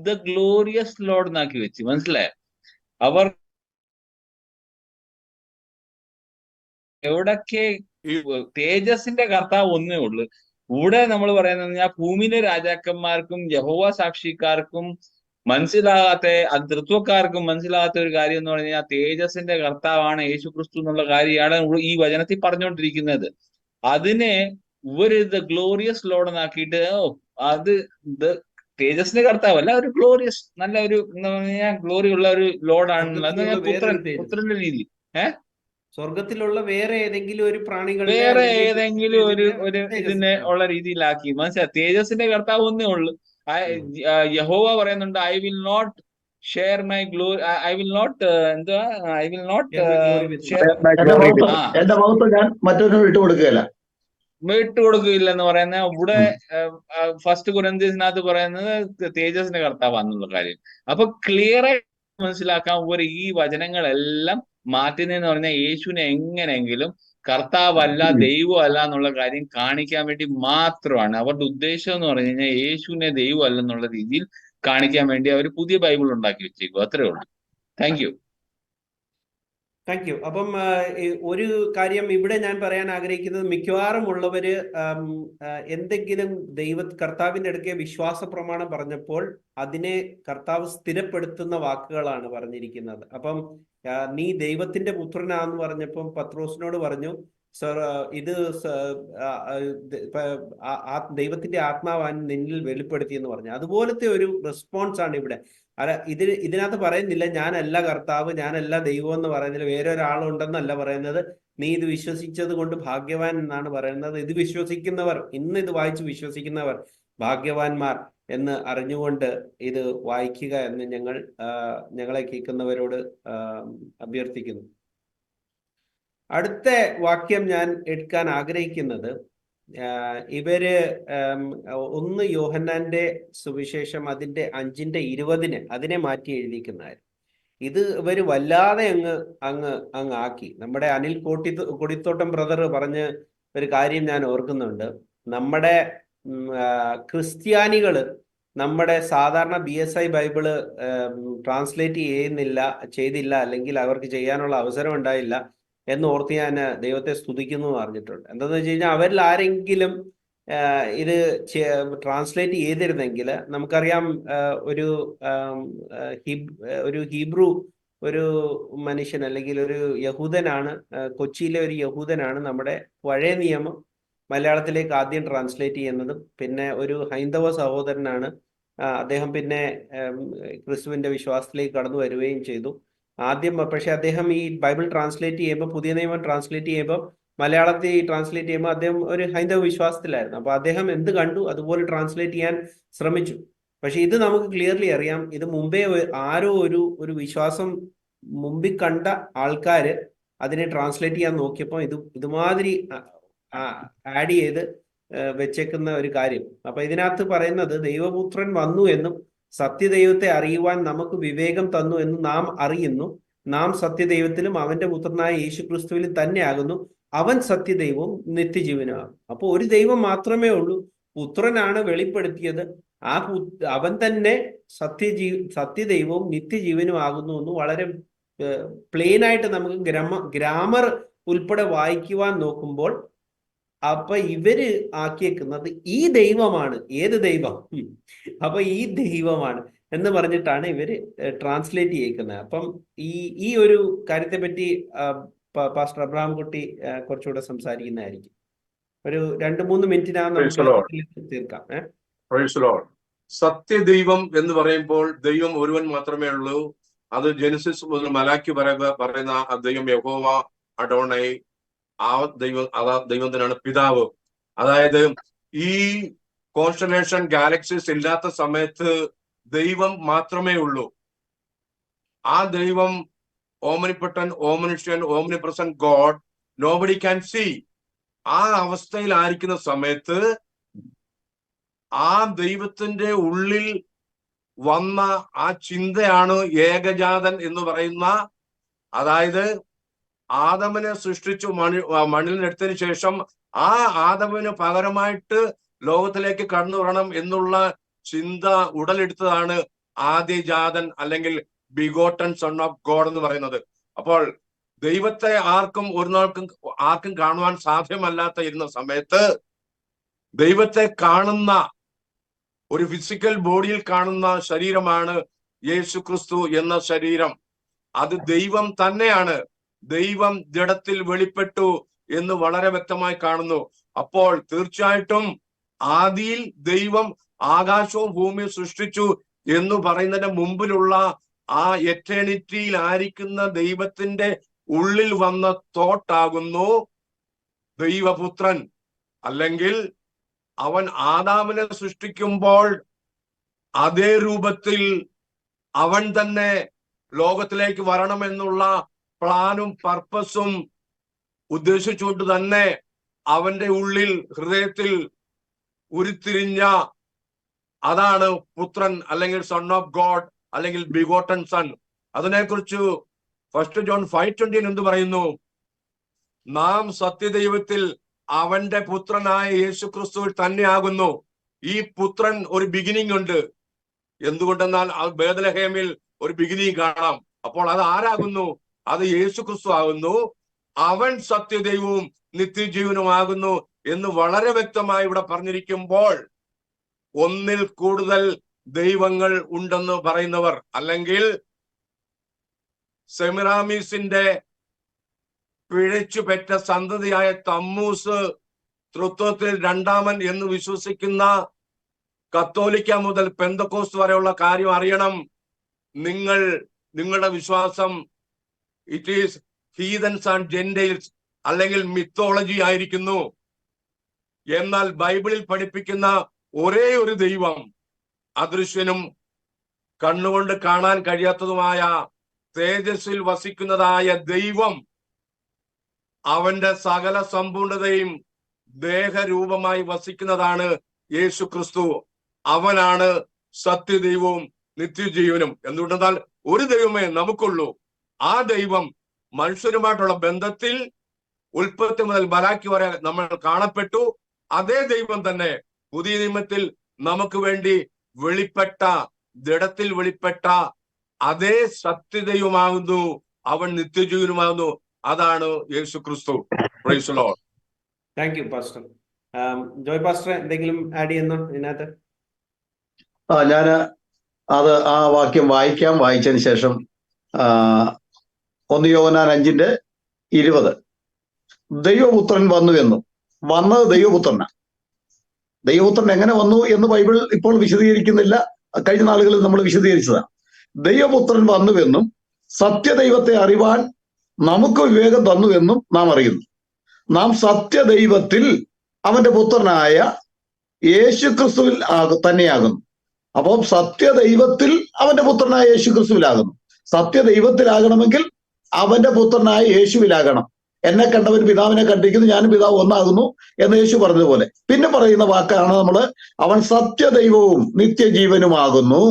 the glorious Lord എന്നാക്കി വെച്ച്. മനസ്സിലായോ? അവർ എവിടൊക്കെ തേജസിന്റെ കർത്താവ് ഒന്നേ ഉള്ളൂ. ഇവിടെ നമ്മൾ പറയുന്നത് ഞാൻ ഭൂമിയിലെ രാജാക്കന്മാർക്കും യഹോവ സാക്ഷിക്കാർക്കും മനസ്സിലാകാത്ത, അത് തൃത്വക്കാർക്കും മനസ്സിലാകാത്ത ഒരു കാര്യം എന്ന് പറഞ്ഞു കഴിഞ്ഞാൽ തേജസിന്റെ കർത്താവാണ് യേശു ക്രിസ്തു എന്നുള്ള കാര്യമാണ് ഈ വചനത്തിൽ പറഞ്ഞുകൊണ്ടിരിക്കുന്നത്. അതിനെ ഇവര് ദ ഗ്ലോറിയസ് ലോഡ് എന്നാക്കിയിട്ട്, അത് തേജസിന്റെ കർത്താവല്ല, ഒരു ഗ്ലോറിയസ്, നല്ല ഒരു എന്താ പറഞ്ഞാൽ ഗ്ലോറി ഉള്ള ഒരു ലോഡാണ് പുത്രന്റെ രീതി.
സ്വർഗത്തിലുള്ള വേറെ ഏതെങ്കിലും ഒരു പ്രാണികളുടെ,
വേറെ ഏതെങ്കിലും ഒരു ഇതിനെ ഉള്ള രീതിയിലാക്കി. മനസ്സിലായി? തേജസിന്റെ കർത്താവ് ഒന്നേ ഉള്ളു. യഹോവ പറയുന്നുണ്ട്, I will not share my glory, I will not എന്തുവാ, ഐ വിൽ നോട്ട് ഷെയർ,
എന്റെ മഹത്വം ഞാൻ മറ്റൊരു വിട്ടുകൊടുക്കുകയല്ല,
വിട്ടുകൊടുക്കില്ലെന്ന് പറയുന്ന ഇവിടെ ഫസ്റ്റ് കൊരിന്ത്യസിനകത്ത് പറയുന്നത് തേജസിന്റെ കർത്താവാന്നുള്ള കാര്യം. അപ്പൊ ക്ലിയർ ആയിട്ട് മനസ്സിലാക്കാൻ ഒരു ഈ വചനങ്ങളെല്ലാം മാറ്റുന്നതെന്ന് പറഞ്ഞാൽ യേശുവിനെ എങ്ങനെയെങ്കിലും കർത്താവല്ല ദൈവമല്ല എന്നുള്ള കാര്യം കാണിക്കാൻ വേണ്ടി മാത്രമാണ്. അവരുടെ ഉദ്ദേശം എന്ന് പറഞ്ഞു കഴിഞ്ഞാൽ യേശുവിനെ ദൈവമല്ല എന്നുള്ള രീതിയിൽ കാണിക്കാൻ വേണ്ടി അവർ പുതിയ ബൈബിൾ ഉണ്ടാക്കി വെച്ചേക്കും. അത്രേ ഉള്ളൂ. Thank you.
Thank you. അപ്പം ഒരു കാര്യം ഇവിടെ ഞാൻ പറയാൻ ആഗ്രഹിക്കുന്നത്, മിക്കവാറും ഉള്ളവര് എന്തെങ്കിലും കർത്താവിന്റെ അടുക്കെ വിശ്വാസ പ്രമാണം പറഞ്ഞപ്പോൾ അതിനെ കർത്താവ് സ്ഥിരപ്പെടുത്തുന്ന വാക്കുകളാണ് പറഞ്ഞിരിക്കുന്നത്. അപ്പം നീ ദൈവത്തിന്റെ പുത്രനാന്ന് പറഞ്ഞപ്പം പത്രോസിനോട് പറഞ്ഞു, സർ ഇത് ദൈവത്തിന്റെ ആത്മാവാൻ നിന്നിൽ വെളിപ്പെടുത്തി എന്ന് പറഞ്ഞു. അതുപോലത്തെ ഒരു റെസ്പോൺസ് ആണ് ഇവിടെ. ഇതിനകത്ത് പറയുന്നില്ല ഞാനല്ല കർത്താവ്, ഞാനല്ല ദൈവം എന്ന് പറയുന്നില്ല, വേറെ ഒരാളുണ്ടെന്നല്ല പറയുന്നത്. നീ ഇത് വിശ്വസിച്ചത് കൊണ്ട് ഭാഗ്യവാൻ എന്നാണ് പറയുന്നത്. ഇത് വിശ്വസിക്കുന്നവർ, ഇന്ന് ഇത് വായിച്ച് വിശ്വസിക്കുന്നവർ ഭാഗ്യവാന്മാർ എന്ന് അറിഞ്ഞുകൊണ്ട് ഇത് വായിക്കുക എന്ന് ഞങ്ങളെ കേൾക്കുന്നവരോട് അഭ്യർത്ഥിക്കുന്നു. അടുത്ത വാക്യം ഞാൻ എടുക്കാൻ ആഗ്രഹിക്കുന്നത്, ഇവര് 1 യോഹന്നാന്റെ സുവിശേഷം അതിന്റെ 5:20 അതിനെ മാറ്റി എഴുതിക്കുന്നതായിരുന്നു. ഇത് ഇവര് വല്ലാതെ അങ്ങ് ആക്കി. നമ്മുടെ അനിൽ കൊടിത്തോട്ടം ബ്രദർ പറഞ്ഞ ഒരു കാര്യം ഞാൻ ഓർക്കുന്നുണ്ട്. നമ്മുടെ ക്രിസ്ത്യാനികള് നമ്മുടെ സാധാരണ BSI ബൈബിള് ട്രാൻസ്ലേറ്റ് ചെയ്തില്ല, അല്ലെങ്കിൽ അവർക്ക് ചെയ്യാനുള്ള അവസരം ഉണ്ടായില്ല എന്ന് ഓർത്ത് ഞാൻ ദൈവത്തെ സ്തുതിക്കുന്നു പറഞ്ഞിട്ടുണ്ട്. എന്താണെന്ന് വെച്ച് കഴിഞ്ഞാൽ അവരിൽ ആരെങ്കിലും ഇത് ട്രാൻസ്ലേറ്റ് ചെയ്തിരുന്നെങ്കിൽ, നമുക്കറിയാം ഒരു ഹീബ്രു ഒരു മനുഷ്യൻ അല്ലെങ്കിൽ ഒരു യഹൂദനാണ്, കൊച്ചിയിലെ ഒരു യഹൂദനാണ് നമ്മുടെ പഴയ നിയമം മലയാളത്തിലേക്ക് ആദ്യം ട്രാൻസ്ലേറ്റ് ചെയ്യുന്നതും. പിന്നെ ഒരു ഹൈന്ദവ സഹോദരനാണ് അദ്ദേഹം, പിന്നെ ക്രിസ്തുവിന്റെ വിശ്വാസത്തിലേക്ക് കടന്നു വരികയും ചെയ്തു ആദ്യം. പക്ഷെ അദ്ദേഹം ഈ ബൈബിൾ ട്രാൻസ്ലേറ്റ് ചെയ്യുമ്പോൾ, പുതിയ നിയമം ട്രാൻസ്ലേറ്റ് ചെയ്യുമ്പോൾ, മലയാളത്തിൽ ട്രാൻസ്ലേറ്റ് ചെയ്യുമ്പോൾ അദ്ദേഹം ഒരു ഹൈന്ദവ വിശ്വാസത്തിലായിരുന്നു. അപ്പൊ അദ്ദേഹം എന്ത് കണ്ടു അതുപോലെ ട്രാൻസ്ലേറ്റ് ചെയ്യാൻ ശ്രമിച്ചു. പക്ഷെ ഇത് നമുക്ക് ക്ലിയർലി അറിയാം, ഇത് മുമ്പേ ആരോ ഒരു വിശ്വാസം മുമ്പിൽ കണ്ട ആൾക്കാര് അതിനെ ട്രാൻസ്ലേറ്റ് ചെയ്യാൻ നോക്കിയപ്പോൾ ഇതുമാതിരി ആഡ് ചെയ്ത് വെച്ചേക്കുന്ന ഒരു കാര്യം. അപ്പൊ ഇതിനകത്ത് പറയുന്നത് ദൈവപുത്രൻ വന്നു എന്നും സത്യദൈവത്തെ അറിയുവാൻ നമുക്ക് വിവേകം തന്നു എന്നും നാം അറിയുന്നു. നാം സത്യദൈവത്തിലും അവന്റെ പുത്രനായ യേശു ക്രിസ്തുവിലും തന്നെ ആകുന്നു. അവൻ സത്യദൈവവും നിത്യജീവനുമാകും. അപ്പോൾ ഒരു ദൈവം മാത്രമേ ഉള്ളൂ. പുത്രനാണ് വെളിപ്പെടുത്തിയത്. അവൻ തന്നെ സത്യദൈവവും നിത്യജീവനും ആകുന്നു എന്ന് വളരെ പ്ലെയിൻ ആയിട്ട് നമുക്ക് ഗ്രാമർ ഉൾപ്പെടെ വായിക്കുവാൻ നോക്കുമ്പോൾ, അപ്പൊ ഇവര് ആക്കിയേക്കുന്നത് ഈ ദൈവമാണ്. ഏത് ദൈവം? അപ്പൊ ഈ ദൈവമാണ് എന്ന് പറഞ്ഞിട്ടാണ് ഇവര് ട്രാൻസ്ലേറ്റ് ചെയ്യിക്കുന്നത്. അപ്പം ഈ ഒരു കാര്യത്തെ പറ്റി പാസ്റ്റർ അബ്രഹാം കുട്ടി കുറച്ചുകൂടെ സംസാരിക്കുന്നതായിരിക്കും. ഒരു 2-3 മിനിറ്റിനകം തീർക്കാം.
സത്യദൈവം എന്ന് പറയുമ്പോൾ ദൈവം ഒരുവൻ മാത്രമേ ഉള്ളൂ. അത് ജെനസിസ് മുതൽ മലാക്കി പറയുന്ന ദൈവം യഹോവ അഡോണൈ, ദൈവം തന്നെയാണ് പിതാവ്. അതായത് ഈ കോൺസ്റ്റലേഷൻ ഗാലക്സീസ് ഇല്ലാത്ത സമയത്ത് ദൈവം മാത്രമേ ഉള്ളൂ. ആ ദൈവം ഓമനിപൊട്ടൻ, ഓമനിഷ്യൻ, ഓമനിപ്രസന്റ് ഗോഡ് nobody can see. ആ അവസ്ഥയിലായിരിക്കുന്ന സമയത്ത് ആ ദൈവത്തിന്റെ ഉള്ളിൽ വന്ന ആ ചിന്തയാണ് ഏകജാതൻ എന്ന് പറയുന്ന, അതായത് ആദമിനെ സൃഷ്ടിച്ചു മണ്ണിലെടുത്തതിന് ശേഷം ആ ആദമിന് പകരമായിട്ട് ലോകത്തിലേക്ക് കടന്നു വരണം എന്നുള്ള ചിന്ത ഉടലെടുത്തതാണ് ആദ്യജാതൻ അല്ലെങ്കിൽ ബിഗോട്ടൻ സൺ ഓഫ് ഗോഡ് എന്ന് പറയുന്നത്. അപ്പോൾ ദൈവത്തെ ആർക്കും കാണുവാൻ സാധ്യമല്ലാത്ത ഇരുന്ന സമയത്ത് ദൈവത്തെ കാണുന്ന ഒരു ഫിസിക്കൽ ബോഡിയിൽ കാണുന്ന ശരീരമാണ് യേശു ക്രിസ്തു എന്ന ശരീരം. അത് ദൈവം തന്നെയാണ്. ദൈവം ജഡത്തിൽ വെളിപ്പെട്ടു എന്ന് വളരെ വ്യക്തമായി കാണുന്നു. അപ്പോൾ തീർച്ചയായിട്ടും ആദിയിൽ ദൈവം ആകാശവും ഭൂമിയും സൃഷ്ടിച്ചു എന്ന് പറയുന്നതിന് മുമ്പിലുള്ള ആ എറ്റേണിറ്റിയിൽ ആയിരിക്കുന്ന ദൈവത്തിന്റെ ഉള്ളിൽ വന്ന തോട്ടാകുന്നു ദൈവപുത്രൻ. അല്ലെങ്കിൽ അവൻ ആദാമിനെ സൃഷ്ടിക്കുമ്പോൾ അതേ രൂപത്തിൽ അവൻ തന്നെ ലോകത്തിലേക്ക് വരണമെന്നുള്ള പ്ലാനും പർപ്പസും ഉദ്ദേശിച്ചുകൊണ്ട് തന്നെ അവന്റെ ഉള്ളിൽ ഹൃദയത്തിൽ ഉരുത്തിരിഞ്ഞ അതാണ് പുത്രൻ അല്ലെങ്കിൽ സൺ ഓഫ് ഗോഡ് അല്ലെങ്കിൽ ബിഗോട്ടൻ സൺ. അതിനെക്കുറിച്ച് 1 John 5:20 എന്ത് പറയുന്നു? നാം സത്യദൈവത്തിൽ അവന്റെ പുത്രനായ യേശു ക്രിസ്തുവിൽ തന്നെയാകുന്നു. ഈ പുത്രൻ ഒരു ബിഗിനിങ് ഉണ്ട്. എന്തുകൊണ്ടെന്നാൽ ബേത്ലഹേമിൽ ഒരു ബിഗിനിങ് കാണാം. അപ്പോൾ അത് ആരാകുന്നു? അത് യേശു ക്രിസ്തു ആകുന്നു. അവൻ സത്യദൈവവും നിത്യജീവനുമാകുന്നു എന്ന് വളരെ വ്യക്തമായി ഇവിടെ പറഞ്ഞിരിക്കുമ്പോൾ ഒന്നിൽ കൂടുതൽ ദൈവങ്ങൾ ഉണ്ടെന്ന് പറയുന്നവർ, അല്ലെങ്കിൽ സെമിറാമീസിന്റെ പിഴച്ചുപെറ്റ സന്തതിയായ തമ്മൂസ് തൃത്വത്തിൽ രണ്ടാമൻ എന്ന് വിശ്വസിക്കുന്ന കത്തോലിക്ക മുതൽ പെന്തക്കോസ്ത് വരെയുള്ള കാര്യം അറിയണം. നിങ്ങളുടെ വിശ്വാസം ഇറ്റ് ഈസ് ഹീതൻസ് ആൻഡ് ജെന്റൈൽസ് അല്ലെങ്കിൽ മിത്തോളജി ആയിരിക്കുന്നു. എന്നാൽ ബൈബിളിൽ പഠിപ്പിക്കുന്ന ഒരേ ഒരു ദൈവം, അദൃശ്യനും കണ്ണുകൊണ്ട് കാണാൻ കഴിയാത്തതുമായ തേജസ്സിൽ വസിക്കുന്നതായ ദൈവം, അവന്റെ സകല സമ്പൂർണതയും ദേഹരൂപമായി വസിക്കുന്നതാണ് യേശു ക്രിസ്തു. അവനാണ് സത്യദൈവവും നിത്യജീവനും. എന്തുകൊണ്ടെന്നാൽ ഒരു ദൈവമേ നമുക്കുള്ളൂ. ആ ദൈവം മനുഷ്യരുമായിട്ടുള്ള ബന്ധത്തിൽ ഉൽപ്പത്തി മുതൽ മലാക്കി വരെ നമ്മൾ കാണപ്പെട്ടു. അതേ ദൈവം തന്നെ പുതിയ നിയമത്തിൽ നമുക്ക് വേണ്ടി വെളിപ്പെട്ട, ജഡത്തിൽ വെളിപ്പെട്ട അതേ സത്യദൈവമാകുന്നു. അവൻ നിത്യജീവനുമാകുന്നു. അതാണ് യേശു ക്രിസ്തു. Price the Lord.
Thank you pastor. Joy pastor എന്തെങ്കിലും ആഡ് ചെയ്യുന്നോ ഇതിനകത്ത്?
ഞാന് ആ വാക്യം വായിച്ചതിന് ശേഷം 1 യോഹന്നാൻ 5:20 ദൈവപുത്രൻ വന്നു എന്നും, വന്നത് ദൈവപുത്രനാണ്. ദൈവപുത്രൻ എങ്ങനെ വന്നു എന്ന് ബൈബിൾ ഇപ്പോൾ വിശദീകരിക്കുന്നില്ല. കഴിഞ്ഞ നാളുകളിൽ നമ്മൾ വിശദീകരിച്ചതാണ്. ദൈവപുത്രൻ വന്നുവെന്നും സത്യദൈവത്തെ അറിവാൻ നമുക്ക് വിവേകം തന്നുവെന്നും നാം അറിയുന്നു. നാം സത്യദൈവത്തിൽ അവന്റെ പുത്രനായ യേശു ക്രിസ്തുവിൽ തന്നെയാകുന്നു. അപ്പം സത്യദൈവത്തിൽ അവന്റെ പുത്രനായ യേശു ക്രിസ്തുവിലാകുന്നു. സത്യദൈവത്തിലാകണമെങ്കിൽ അവന്റെ പുത്രനായ യേശുവിലാകണം. എന്നെ കണ്ടവൻ പിതാവിനെ കണ്ടിരിക്കുന്നു, ഞാനും പിതാവ് ഒന്നാകുന്നു എന്ന് യേശു പറഞ്ഞതുപോലെ പിന്നെ പറയുന്ന വാക്കാണ് അവൻ സത്യദൈവവും നിത്യജീവനുമാകുന്നു.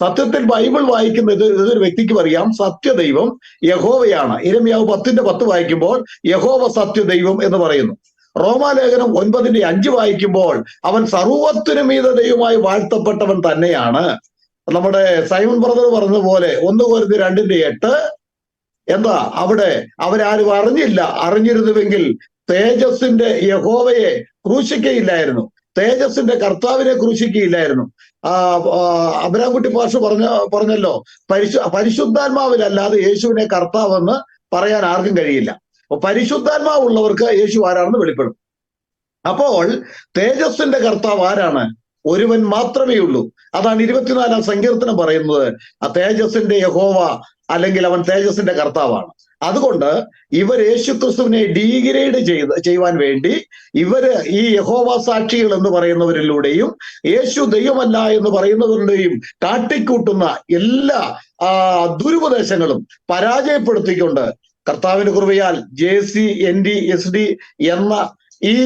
സത്യത്തിൽ ബൈബിൾ വായിക്കുന്ന ഏതൊരു വ്യക്തിക്കും അറിയാം സത്യദൈവം യഹോവയാണ്. യിരെമ്യാവ് 10:10 വായിക്കുമ്പോൾ യഹോവ സത്യദൈവം എന്ന് പറയുന്നു. റോമാലേഖനം 9:5 വായിക്കുമ്പോൾ അവൻ സർവ്വത്തിനു മീതെ ദൈവമായി വാഴ്ത്തപ്പെട്ടവൻ തന്നെയാണ്. നമ്മുടെ സൈമൺ ബ്രദർ പറഞ്ഞതുപോലെ 1 കൊരിന്ത്യർ 2:8 എന്താ അവിടെ അവരാരും അറിഞ്ഞില്ല, അറിഞ്ഞിരുന്നുവെങ്കിൽ തേജസ്സിന്റെ യഹോവയെ ക്രൂശിക്കയില്ലായിരുന്നു, തേജസ്സിന്റെ കർത്താവിനെ ക്രൂശിക്കയില്ലായിരുന്നു. അബ്രാംകുട്ടി പാസ്റ്റർ പറഞ്ഞല്ലോ പരിശുദ്ധാത്മാവിലല്ലാതെ യേശുവിനെ കർത്താവെന്ന് പറയാൻ ആർക്കും കഴിയില്ല. അപ്പൊ പരിശുദ്ധാത്മാവുള്ളവർക്ക് യേശു ആരാണെന്ന് വെളിപ്പെടും. അപ്പോൾ തേജസ്സിന്റെ കർത്താവ് ആരാണ്? ഒരുവൻ മാത്രമേ ഉള്ളൂ. അതാണ് 24-ാം സങ്കീർത്തനം പറയുന്നത്. ആ തേജസ്സിന്റെ യഹോവ അല്ലെങ്കിൽ അവൻ തേജസ്സിന്റെ കർത്താവാണ്. അതുകൊണ്ട് ഇവർ യേശുക്രിസ്തുവിനെ ഡീഗ്രേഡ് ചെയ്യുവാൻ വേണ്ടി ഇവര് ഈ യഹോവ സാക്ഷികൾ എന്ന് പറയുന്നവരിലൂടെയും യേശു ദൈവമല്ല എന്ന് പറയുന്നവരുടെയും കാട്ടിക്കൂട്ടുന്ന എല്ലാ ദുരുപദേശങ്ങളും പരാജയപ്പെടുത്തിക്കൊണ്ട് കർത്താവിന്റെ കൃപയാൽ JCND എന്ന ഈ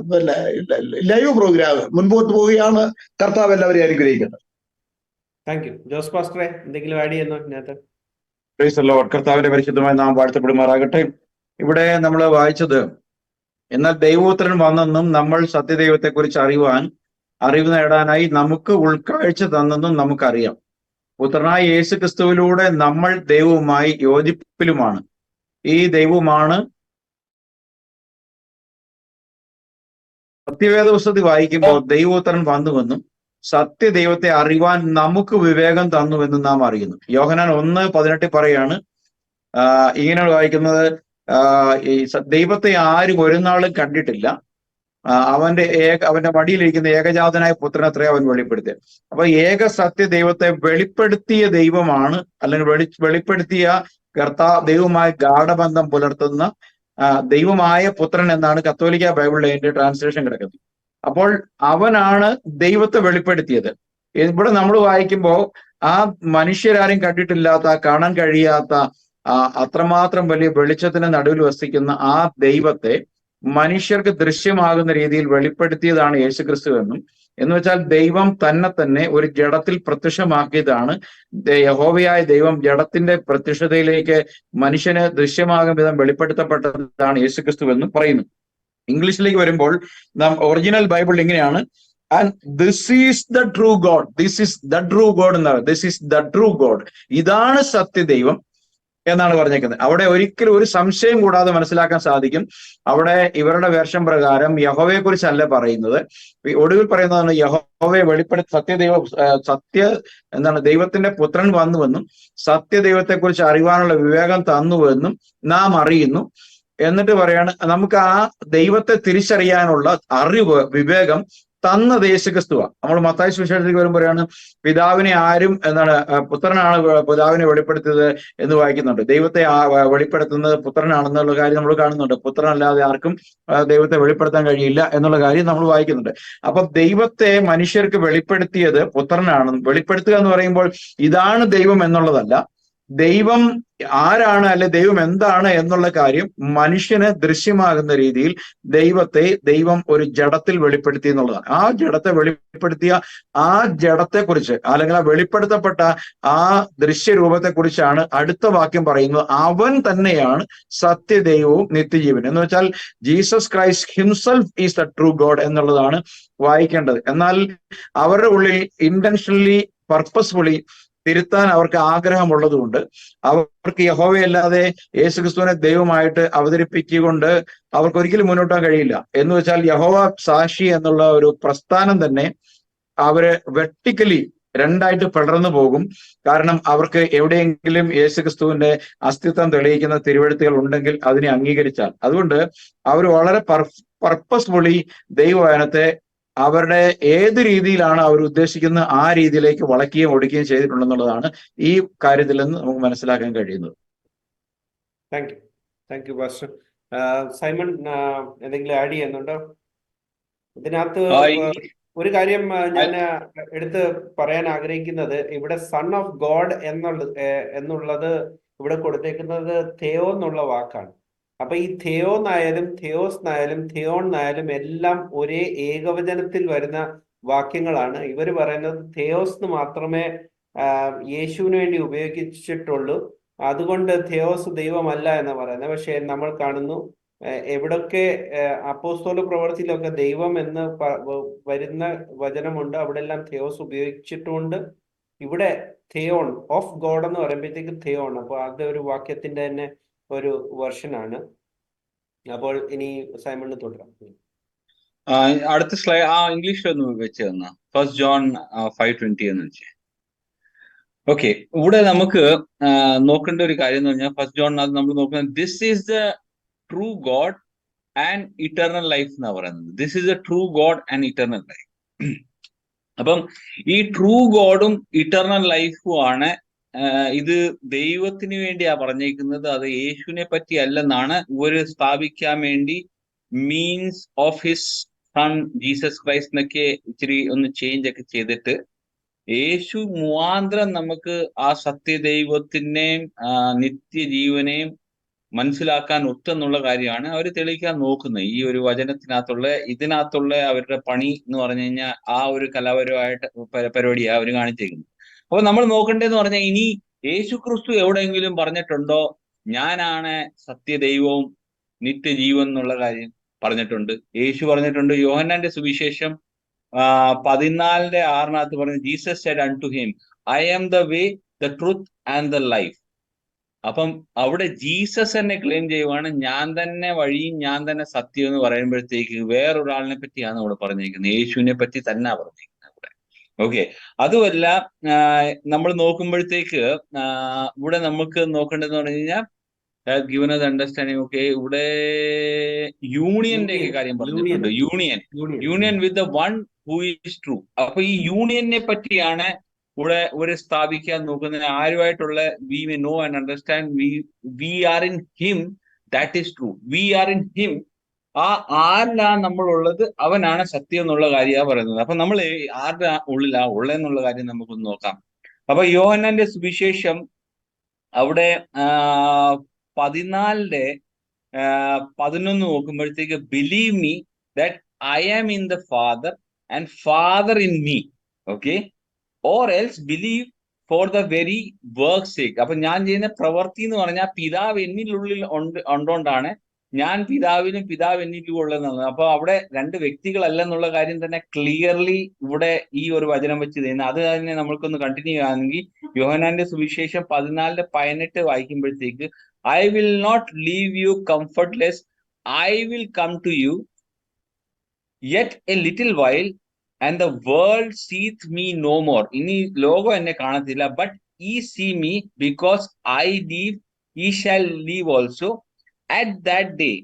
പിന്നെ ലൈവ് പ്രോഗ്രാം മുൻപോട്ട് പോവുകയാണ്. കർത്താവ് എല്ലാവരെയും അനുഗ്രഹിക്കുന്നത്.
Thank you. ജോസ് പാസ്റ്ററെ, എന്തെങ്കിലും ആഡ് ചെയ്യുന്നോ ഇതിനകത്ത്?
Price the Lord. കർത്താവിന്റെ പരിശുദ്ധമായി നാം വാഴ്ത്തപ്പെടുമാറാകട്ടെ. ഇവിടെ നമ്മൾ വായിച്ചത്, എന്നാൽ ദൈവോത്തരൻ വന്നെന്നും നമ്മൾ സത്യദൈവത്തെക്കുറിച്ച് അറിവ് നേടാനായി നമുക്ക് ഉൾക്കാഴ്ച തന്നെന്നും നമുക്കറിയാം. പുത്രനായ യേശു ക്രിസ്തുവിലൂടെ നമ്മൾ ദൈവവുമായി യോജിപ്പിലുമാണ്. ഈ ദൈവമാണ് സത്യവേദ പുസ്തകത്തിൽ വായിക്കുമ്പോൾ ദൈവോത്തരൻ വന്നുവെന്നും സത്യദൈവത്തെ അറിവാൻ നമുക്ക് വിവേകം തന്നുവെന്നും നാം അറിയുന്നു. യോഹന്നാൻ 1:18 പറയാണ്, ഇങ്ങനെ വായിക്കുന്നത്, ഈ ദൈവത്തെ ആരും ഒരു നാളും കണ്ടിട്ടില്ല, അവന്റെ മടിയിലിരിക്കുന്ന ഏകജാതനായ പുത്രനത്രേ അവൻ വെളിപ്പെടുത്തിയത്. അപ്പൊ ഏക സത്യ ദൈവത്തെ വെളിപ്പെടുത്തിയ ദൈവമാണ്, അല്ലെങ്കിൽ വെളിപ്പെടുത്തിയ ദൈവവുമായി ഗാഢബന്ധം പുലർത്തുന്ന ദൈവമായ പുത്രൻ എന്നാണ് കത്തോലിക്ക ബൈബിളിലെ അതിന്റെ ട്രാൻസ്ലേഷൻ കിടക്കുന്നത്. അപ്പോൾ അവനാണ് ദൈവത്തെ വെളിപ്പെടുത്തിയത്. ഇവിടെ നമ്മൾ വായിക്കുമ്പോൾ ആ മനുഷ്യരാരും കണ്ടിട്ടില്ലാത്ത, കാണാൻ കഴിയാത്ത, അത്രമാത്രം വലിയ വെളിച്ചത്തിന് നടുവിൽ വസിക്കുന്ന ആ ദൈവത്തെ മനുഷ്യർക്ക് ദൃശ്യമാകുന്ന രീതിയിൽ വെളിപ്പെടുത്തിയതാണ് യേശുക്രിസ്തു എന്നും, എന്ന് വെച്ചാൽ ദൈവം തന്നെ ഒരു ജഡത്തിൽ പ്രത്യക്ഷമാക്കിയതാണ്. യഹോവയായ ദൈവം ജഡത്തിന്റെ പ്രത്യക്ഷതയിലേക്ക് മനുഷ്യന് ദൃശ്യമാകും വിധം വെളിപ്പെടുത്തപ്പെട്ടതാണ് യേശുക്രിസ്തു എന്നും പറയുന്നു. ഇംഗ്ലീഷിലേക്ക് വരുമ്പോൾ നാം ഒറിജിനൽ ബൈബിൾ ഇങ്ങനെയാണ്, and this is the true God, this is the true God എന്നാണ്, this is the true God, ഇതാണ് സത്യദൈവം എന്നാണ് പറഞ്ഞേക്കുന്നത്. അവിടെ ഒരിക്കലും ഒരു സംശയം കൂടാതെ മനസ്സിലാക്കാൻ സാധിക്കും. അവിടെ ഇവരുടെ വേർഷൻ പ്രകാരം യഹോവയെ കുറിച്ചല്ല പറയുന്നത്. ഒടുവിൽ പറയുന്നതാണ് യഹോവയെ ദൈവത്തിന്റെ പുത്രൻ വന്നുവെന്നും സത്യദൈവത്തെ കുറിച്ച് അറിവാനുള്ള വിവേകം തന്നുവെന്നും നാം അറിയുന്നു. എന്നിട്ട് പറയാണ്, നമുക്ക് ആ ദൈവത്തെ തിരിച്ചറിയാനുള്ള അറിവ്, വിവേകം തന്നത് യേശുക്രിസ്തുവാ. നമ്മൾ മത്തായി സുവിശേഷത്തിലേക്ക് വരുമ്പോഴാണ് പിതാവിനെ ആരും പുത്രനാണ് പിതാവിനെ വെളിപ്പെടുത്തിയത് എന്ന് വായിക്കുന്നുണ്ട്. ദൈവത്തെ വെളിപ്പെടുത്തുന്നത് പുത്രനാണെന്നുള്ള കാര്യം നമ്മൾ കാണുന്നുണ്ട്. പുത്രനല്ലാതെ ആർക്കും ദൈവത്തെ വെളിപ്പെടുത്താൻ കഴിയില്ല എന്നുള്ള കാര്യം നമ്മൾ വായിക്കുന്നുണ്ട്. അപ്പൊ ദൈവത്തെ മനുഷ്യർക്ക് വെളിപ്പെടുത്തിയത് പുത്രനാണ്. വെളിപ്പെടുത്തുക എന്ന് പറയുമ്പോൾ ഇതാണ് ദൈവം എന്നുള്ളതല്ല, ദൈവം ആരാണ്, അല്ലെ ദൈവം എന്താണ് എന്നുള്ള കാര്യം മനുഷ്യന് ദൃശ്യമാകുന്ന രീതിയിൽ ദൈവം ഒരു ജഡത്തിൽ വെളിപ്പെടുത്തി എന്നുള്ളതാണ്. ആ ജഡത്തെ വെളിപ്പെടുത്തിയ ആ ജഡത്തെക്കുറിച്ച്, അല്ലെങ്കിൽ ആ വെളിപ്പെടുത്തപ്പെട്ട ആ ദൃശ്യരൂപത്തെ കുറിച്ചാണ് അടുത്ത വാക്യം പറയുന്നത്. അവൻ തന്നെയാണ് സത്യദൈവവും നിത്യജീവൻ. എന്ന് വെച്ചാൽ Jesus Christ himself is the true God എന്നുള്ളതാണ് വായിക്കേണ്ടത്. എന്നാൽ അവരുടെ ഉള്ളിൽ ഇന്റൻഷനലി, പർപ്പസ്ഫുള്ളി തിരുത്താൻ അവർക്ക് ആഗ്രഹമുള്ളതുകൊണ്ട് അവർക്ക് യഹോവയല്ലാതെ യേശുക്രിസ്തുവിനെ ദൈവമായിട്ട് അവതരിപ്പിച്ചുകൊണ്ട് അവർക്ക് ഒരിക്കലും മുന്നോട്ടാൻ കഴിയില്ല. എന്ന് വെച്ചാൽ യഹോവ സാക്ഷി എന്നുള്ള ഒരു പ്രസ്ഥാനം തന്നെ അവര് വെർട്ടിക്കലി രണ്ടായിട്ട് പിളർന്നു പോകും. കാരണം അവർക്ക് എവിടെയെങ്കിലും യേശുക്രിസ്തുവിന്റെ അസ്തിത്വം തെളിയിക്കുന്ന തിരുവെഴുത്തുകൾ ഉണ്ടെങ്കിൽ അതിനെ അംഗീകരിച്ചാൽ. അതുകൊണ്ട് അവർ വളരെ പർപ്പസ്ഫുള്ളി ദൈവവചനത്തെ അവരുടെ ഏത് രീതിയിലാണ് അവർ ഉദ്ദേശിക്കുന്നത് ആ രീതിയിലേക്ക് വളയ്ക്കുകയും ഒടുക്കുകയും ചെയ്തിട്ടുണ്ടെന്നുള്ളതാണ് ഈ കാര്യത്തിൽ നിന്ന് നമുക്ക് മനസ്സിലാക്കാൻ കഴിയുന്നത്.
Thank you pastor. സൈമൺ, എന്തെങ്കിലും ആഡ് ചെയ്യുന്നുണ്ടോ ഇതിനകത്ത്? ഒരു കാര്യം ഞാൻ എടുത്ത് പറയാൻ ആഗ്രഹിക്കുന്നത്, ഇവിടെ സൺ ഓഫ് ഗോഡ് എന്നുള്ളത് ഇവിടെ കൊടുത്തേക്കുന്നത് തെയോ എന്നുള്ള വാക്കാണ്. അപ്പൊ ഈ തെയോ എന്നായാലും തെയോസ് എന്നായാലും തെയോൺ എന്നായാലും എല്ലാം ഒരേ ഏകവചനത്തിൽ വരുന്ന വാക്യങ്ങളാണ്. ഇവർ പറയുന്നത് തെയോസ് എന്ന് മാത്രമേ യേശുവിന് വേണ്ടി ഉപയോഗിച്ചിട്ടുള്ളൂ, അതുകൊണ്ട് തെയോസ് ദൈവമല്ല എന്ന് പറയുന്നത്. പക്ഷെ നമ്മൾ കാണുന്നു എവിടൊക്കെ അപ്പോസ്തല പ്രവൃത്തിയിലൊക്കെ ദൈവം എന്ന് വരുന്ന വചനമുണ്ട്, അവിടെ എല്ലാം തെയോസ് ഉപയോഗിച്ചിട്ടുമുണ്ട്. ഇവിടെ തെയോൺ ഓഫ് ഗോഡ് എന്ന് പറയുമ്പോഴത്തേക്ക് തെയോൺ, അപ്പൊ അത് ഒരു വാക്യത്തിന്റെ തന്നെ ഒരു വെർഷനാണ്. അപ്പോൾ ഇനി സൈമണ് തുടരാം.
അടുത്ത സ്ലൈഡ് ഇംഗ്ലീഷിൽ ഒന്ന് വെച്ച് തന്ന 1 John 5:20 എന്ന് വെച്ചേ. ഓക്കെ, ഇവിടെ നമുക്ക് നോക്കേണ്ട ഒരു കാര്യം എന്ന് പറഞ്ഞാൽ 1 John നമ്മൾ നോക്കുന്നത് this is the true God and eternal life എന്നാ പറയുന്നത്. This is the true God and eternal life. അപ്പം ഈ ട്രൂ ഗോഡും ഇറ്റർണൽ ലൈഫും ആണ് ഇത് ദൈവത്തിന് വേണ്ടിയാ പറഞ്ഞേക്കുന്നത്, അത് യേശുവിനെ പറ്റി അല്ലെന്നാണ് ഇവര് സ്ഥാപിക്കാൻ വേണ്ടി means of his son Jesus Christ എന്നൊക്കെ ഇച്ചിരി ഒന്ന് ചേഞ്ച് ഒക്കെ ചെയ്തിട്ട് യേശു മുഖാന്തരം നമുക്ക് ആ സത്യദൈവത്തിനെയും നിത്യജീവനെയും മനസ്സിലാക്കാൻ ഒത്തെന്നുള്ള കാര്യമാണ് അവർ തെളിയിക്കാൻ നോക്കുന്നത്. ഈ ഒരു ഇതിനകത്തുള്ള അവരുടെ പണി എന്ന് പറഞ്ഞു കഴിഞ്ഞാൽ ആ ഒരു കലാപരമായിട്ട് പരിപാടിയാണ് അവർ കാണിച്ചേക്കുന്നത്. അപ്പൊ നമ്മൾ നോക്കേണ്ടതെന്ന് പറഞ്ഞാൽ, ഇനി യേശു ക്രിസ്തു എവിടെയെങ്കിലും പറഞ്ഞിട്ടുണ്ടോ ഞാനാണ് സത്യദൈവവും നിത്യജീവൻ എന്നുള്ള കാര്യം? പറഞ്ഞിട്ടുണ്ട്. യേശു പറഞ്ഞിട്ടുണ്ട്. യോഹന്നാന്റെ സുവിശേഷം 14:6 പറഞ്ഞു, Jesus said unto him, I am the way, the truth and the life. അപ്പം അവിടെ ജീസസ് എന്നെ ക്ലെയിം ചെയ്യുവാണ്, ഞാൻ തന്നെ വഴിയും ഞാൻ തന്നെ സത്യം എന്ന് പറയുമ്പോഴത്തേക്ക് വേറൊരാളിനെ പറ്റിയാണ് ഇവിടെ പറഞ്ഞിരിക്കുന്നത്. യേശുവിനെ പറ്റി തന്നെ പറഞ്ഞിരിക്കുന്നത് ഇവിടെ. ഓക്കെ, അതുമല്ല നമ്മൾ നോക്കുമ്പോഴത്തേക്ക് ഇവിടെ നമുക്ക് നോക്കേണ്ടതെന്ന് പറഞ്ഞു കഴിഞ്ഞാൽ ഗിവൻ us അണ്ടർസ്റ്റാൻഡിങ്. ഓക്കെ, ഇവിടെ യൂണിയന്റെ ഒക്കെ കാര്യം പറഞ്ഞിട്ടുണ്ട്. Union with the one who is true. അപ്പൊ ഈ യൂണിയനെ പറ്റിയാണ് ഇവിടെ ഒരു സ്ഥാപിക്കാൻ നോക്കുന്നത്. ആരുമായിട്ടുള്ള we may know and understand we are in him, that is true. We are in him, ആരിലാണ് നമ്മളുള്ളത് അവനാണ് സത്യം എന്നുള്ള കാര്യമാണ് പറയുന്നത്. അപ്പൊ നമ്മൾ ആരുടെ ഉള്ളിലാ ഉള്ളതെന്നുള്ള കാര്യം നമുക്കൊന്ന് നോക്കാം. അപ്പൊ യോഹന്നാന്റെ സുവിശേഷം അവിടെ 14:11 നോക്കുമ്പോഴത്തേക്ക്, believe me that I am in the father and father in me, okay, or else believe for the very work sake. അപ്പൊ ഞാൻ ചെയ്യുന്ന പ്രവൃത്തി എന്ന് പറഞ്ഞാൽ പിതാവ് എന്നിലുള്ളിൽ ഉണ്ടോണ്ടാണ് ഞാൻ പിതാവിനും പിതാവ് എന്നിലും ഉള്ളതെന്നാണ്. അപ്പൊ അവിടെ രണ്ട് വ്യക്തികളല്ല എന്നുള്ള കാര്യം തന്നെ ക്ലിയർലി ഇവിടെ ഈ ഒരു വചനം വെച്ച് ചെയ്യുന്നത്. അത് തന്നെ നമ്മൾക്കൊന്ന് കണ്ടിന്യൂ ആണെങ്കിൽ യോഹന്നാന്റെ സുവിശേഷം 14:18 വായിക്കുമ്പോഴത്തേക്ക്, I will not leave you comfortless, I will come to you yet a little while and the world seeth me no more. ഇനി ലോകം എന്നെ കാണത്തില്ല, but ye see me, because I live ye shall live also. At that day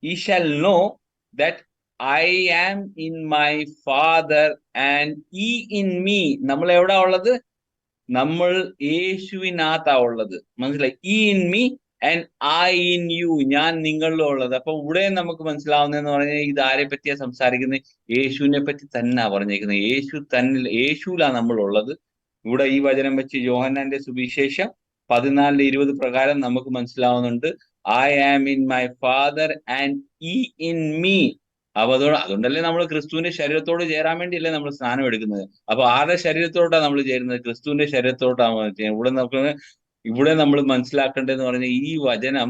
ye shall know that I am in my Father and ye in me. നമ്മൾ എവിടാ ഉള്ളത്? നമ്മൾ യേശുവിനകത്താ ഉള്ളത്. മനസ്സിലായി? He in me and I in you, ഞാൻ നിങ്ങളിലും ഉള്ളത്. അപ്പൊ ഇവിടെ നമുക്ക് മനസ്സിലാവുന്നതെന്ന് പറഞ്ഞാൽ ഇത് ആരെ പറ്റിയാ സംസാരിക്കുന്നത്? യേശുവിനെ പറ്റി തന്നെ പറഞ്ഞേക്കുന്നത്. യേശുവിലാണ് നമ്മൾ ഉള്ളത്. ഇവിടെ ഈ വചനം വെച്ച് യോഹന്നാന്റെ സുവിശേഷം 14:20 പ്രകാരം നമുക്ക് മനസ്സിലാവുന്നുണ്ട്, I am in my father and he in me. അപ്പൊ അതുകൊണ്ടല്ലേ നമ്മൾ ക്രിസ്തുവിന്റെ ശരീരത്തോട് ചേരാൻ വേണ്ടിയല്ലേ നമ്മൾ സ്നാനം എടുക്കുന്നത്. അപ്പൊ ആരുടെ ശരീരത്തോട്ടാണ് നമ്മൾ ചേരുന്നത്? ക്രിസ്തുവിന്റെ ശരീരത്തോട്ടാണ്. ഇവിടെ നമ്മൾ മനസ്സിലാക്കേണ്ടതെന്ന് പറഞ്ഞാൽ ഈ വചനം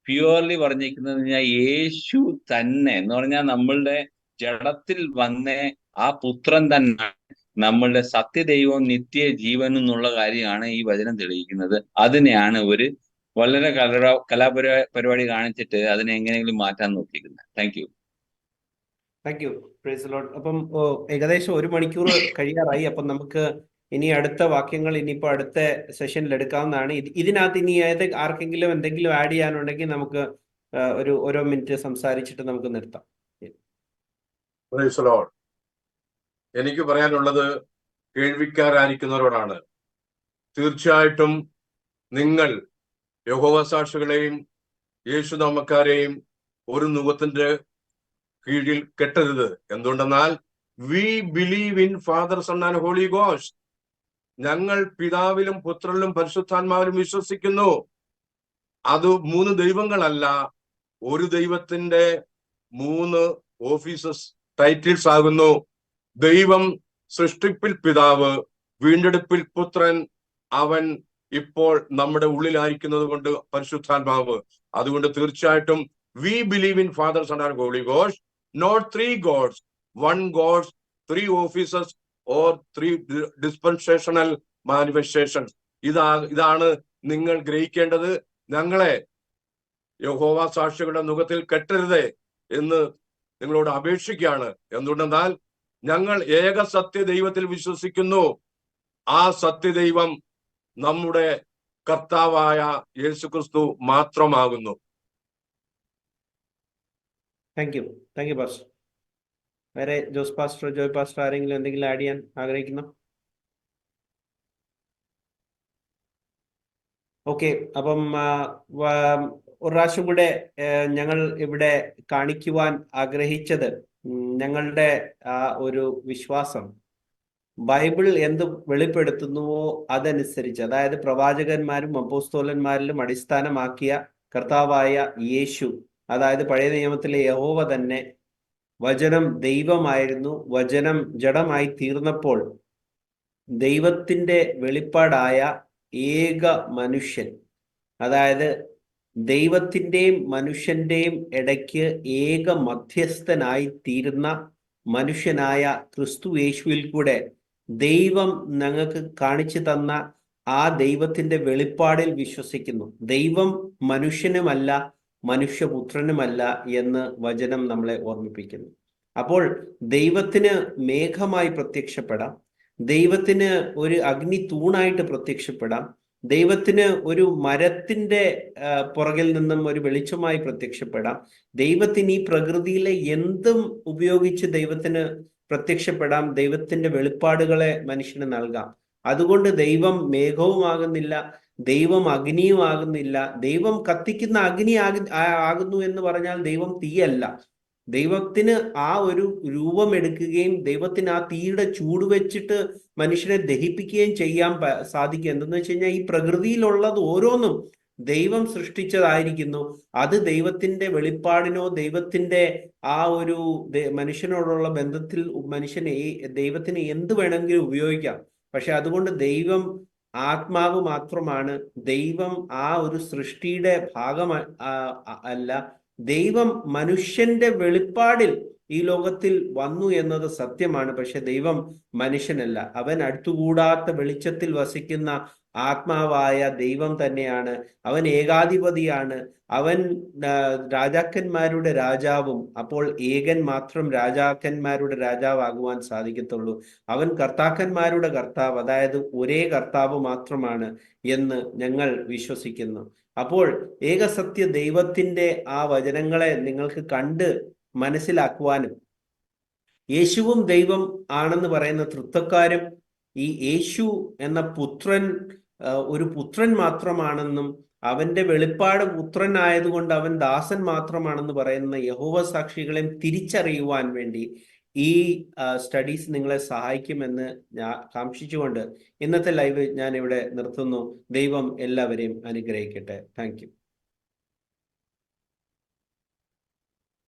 പ്യുവർലി പറഞ്ഞിരിക്കുന്നത് യേശു തന്നെ എന്ന് പറഞ്ഞാൽ നമ്മളുടെ ജഡത്തിൽ വന്ന ആ പുത്രൻ തന്നെ നമ്മളുടെ സത്യദൈവവും നിത്യ ജീവനും എന്നുള്ള കാര്യമാണ് ഈ വചനം തെളിയിക്കുന്നത്. അതിനെയാണ് ഒരു വളരെ പരിപാടി കാണിച്ചിട്ട് അതിനെ എങ്ങനെയെങ്കിലും മാറ്റാൻ നോക്കിയിരിക്കുന്നത്. Thank you.
Praise the Lord. അപ്പം ഏകദേശം 1 മണിക്കൂർ കഴിയാറായി. അപ്പം നമുക്ക് ഇനി അടുത്ത വാക്യങ്ങൾ ഇനിയിപ്പോ അടുത്ത സെഷനിൽ എടുക്കാവുന്നതാണ്. ഇതിനകത്ത് ഇനി ആർക്കെങ്കിലും എന്തെങ്കിലും ആഡ് ചെയ്യാനുണ്ടെങ്കിൽ നമുക്ക് ഓരോ മിനിറ്റ് സംസാരിച്ചിട്ട് നമുക്ക് നിർത്താം.
Price the Lord. എനിക്ക് പറയാനുള്ളത് കേൾവിക്കാരായിരിക്കുന്നവരോടാണ്. തീർച്ചയായിട്ടും നിങ്ങൾ യഹോവ സാക്ഷികളെയും യേശുനാമക്കാരെയും ഒരു നുകത്തിന്റെ കീഴിൽ കെട്ടരുത്. എന്തുകൊണ്ടെന്നാൽ we believe in father, son and holy ghost. ഞങ്ങൾ പിതാവിലും പുത്രനിലും പരിശുദ്ധാത്മാവിലും വിശ്വസിക്കുന്നു. അത് 3 ദൈവങ്ങളല്ല, ഒരു ദൈവത്തിന്റെ 3 ഓഫീസസ്, ടൈറ്റിൽസ് ആകുന്നു. ദൈവം സൃഷ്ടിപ്പിൽ പിതാവ്, വീണ്ടെടുപ്പിൽ പുത്രൻ, അവൻ ഇപ്പോൾ നമ്മുടെ ഉള്ളിലായിരിക്കുന്നത് കൊണ്ട് പരിശുദ്ധാത്മാവ്. അതുകൊണ്ട് തീർച്ചയായിട്ടും we believe in father, son and holy ghost, not 3 gods, 1 God, 3 offices or 3 dispensational manifestations. ഇതാണ് നിങ്ങൾ ഗ്രഹിക്കേണ്ടത്. ഞങ്ങളെ യഹോവ സാക്ഷികളുടെ മുഖത്തിൽ കെട്ടരുത് എന്ന് നിങ്ങളോട് അപേക്ഷിക്കുകയാണ്. എന്തുകൊണ്ടെന്നാൽ ഞങ്ങൾ ഏക സത്യ ദൈവത്തിൽ വിശ്വസിക്കുന്നു. ആ സത്യദൈവം നമ്മുടെ കർത്താവായ യേശുക്രിസ്തു മാത്രമാകുന്നു.
Thank you pastor. വേറെ ജോസ് പാസ്റ്റർ, ജോയ് പാസ്റ്റർ ആരെങ്കിലും എന്തെങ്കിലും ആഡ് ചെയ്യാൻ ആഗ്രഹിക്കുന്നു? ഓക്കെ, അപ്പം ഒരു പ്രാവശ്യം കൂടെ ഞങ്ങൾ ഇവിടെ കാണിക്കുവാൻ ആഗ്രഹിച്ചത് ഞങ്ങളുടെ ആ ഒരു വിശ്വാസം ബൈബിൾ എന്ത് വെളിപ്പെടുത്തുന്നുവോ അതനുസരിച്ച്, അതായത് പ്രവാചകന്മാരും അപ്പോസ്തലന്മാരിലും അടിസ്ഥാനമാക്കിയ കർത്താവായ യേശു, അതായത് പഴയ നിയമത്തിലെ യഹോവ തന്നെ, വചനം ദൈവമായിരുന്നു, വചനം ജഡമായി തീർന്നപ്പോൾ ദൈവത്തിന്റെ വെളിപ്പാടായ ഏക മനുഷ്യൻ, അതായത് ദൈവത്തിന്റെയും മനുഷ്യന്റെയും ഇടയ്ക്ക് ഏക മധ്യസ്ഥനായി തീരുന്ന മനുഷ്യനായ ക്രിസ്തു യേശുവിൽ കൂടെ ദൈവം ഞങ്ങൾക്ക് കാണിച്ചു തന്ന ആ ദൈവത്തിന്റെ വെളിപ്പാടിൽ വിശ്വസിക്കുന്നു. ദൈവം മനുഷ്യനുമല്ല, മനുഷ്യപുത്രനുമല്ല എന്ന് വചനം നമ്മളെ ഓർമ്മിപ്പിക്കുന്നു. അപ്പോൾ ദൈവത്തിന് മേഘമായി പ്രത്യക്ഷപ്പെടാം, ദൈവത്തിന് ഒരു അഗ്നി തൂണായിട്ട് പ്രത്യക്ഷപ്പെടാം, ദൈവത്തിന് ഒരു മരത്തിന്റെ പുറകിൽ നിന്നും ഒരു വെളിച്ചമായി പ്രത്യക്ഷപ്പെടാം. ദൈവത്തിന് ഈ പ്രകൃതിയിലെ എന്തും ഉപയോഗിച്ച് ദൈവത്തിന് പ്രത്യക്ഷപ്പെടാം, ദൈവത്തിന്റെ വെളിപ്പാടുകളെ മനുഷ്യന് നൽകാം. അതുകൊണ്ട് ദൈവം മേഘവുമാകുന്നില്ല, ദൈവം അഗ്നിയുമാകുന്നില്ല. ദൈവം കത്തിക്കുന്ന അഗ്നി ആകുന്നു എന്ന് പറഞ്ഞാൽ ദൈവം തീയല്ല. ദൈവത്തിന് ആ ഒരു രൂപം എടുക്കുകയും ദൈവത്തിന് ആ തീയുടെ ചൂട് വെച്ചിട്ട് മനുഷ്യനെ ദഹിപ്പിക്കുകയും ചെയ്യാൻ സാധിക്കും. എന്തെന്ന് വെച്ച് കഴിഞ്ഞാൽ ഈ പ്രകൃതിയിലുള്ളത് ഓരോന്നും ദൈവം സൃഷ്ടിച്ചതായിരിക്കുന്നു. അത് ദൈവത്തിന്റെ വെളിപ്പാടിനോ ദൈവത്തിന്റെ ആ ഒരു മനുഷ്യനോടുള്ള ബന്ധത്തിൽ ദൈവത്തിന് എന്ത് വേണമെങ്കിലും ഉപയോഗിക്കാം. പക്ഷെ അതുകൊണ്ട് ദൈവം ആത്മാവ് മാത്രമാണ്. ദൈവം ആ ഒരു സൃഷ്ടിയുടെ ഭാഗം അല്ല. ദൈവം മനുഷ്യന്റെ വെളിപ്പാടിൽ ഈ ലോകത്തിൽ വന്നു എന്നത് സത്യമാണ്. പക്ഷെ ദൈവം മനുഷ്യനല്ല. അവൻ അടുത്തുകൂടാത്ത വെളിച്ചത്തിൽ വസിക്കുന്ന ആത്മാവായ ദൈവം തന്നെയാണ്. അവൻ ഏകാധിപതിയാണ്. അവൻ രാജാക്കന്മാരുടെ രാജാവും. അപ്പോൾ ഏകൻ മാത്രം രാജാക്കന്മാരുടെ രാജാവാകുവാൻ സാധിക്കത്തുള്ളൂ. അവൻ കർത്താക്കന്മാരുടെ കർത്താവ്, അതായത് ഒരേ കർത്താവ് മാത്രമാണ് എന്ന് ഞങ്ങൾ വിശ്വസിക്കുന്നു. അപ്പോൾ ഏകസത്യ ദൈവത്തിന്റെ ആ വചനങ്ങളെ നിങ്ങൾക്ക് കണ്ട് മനസ്സിലാക്കുവാനും യേശുവും ദൈവം ആണെന്ന് പറയുന്ന തൃത്വക്കാരും ഈ യേശു എന്ന പുത്രൻ ഒരു പുത്രൻ മാത്രമാണെന്നും അവന്റെ വെളിപ്പാട് പുത്രനായതുകൊണ്ട് അവൻ ദാസൻ മാത്രമാണെന്ന് പറയുന്ന യഹോവ സാക്ഷികളെയും തിരിച്ചറിയുവാൻ വേണ്ടി ഈ സ്റ്റഡീസ് നിങ്ങളെ സഹായിക്കുമെന്ന് ഞാൻ കാംക്ഷിച്ചുകൊണ്ട് ഇന്നത്തെ ലൈവ് ഞാൻ ഇവിടെ നിർത്തുന്നു. ദൈവം എല്ലാവരെയും അനുഗ്രഹിക്കട്ടെ. Thank you.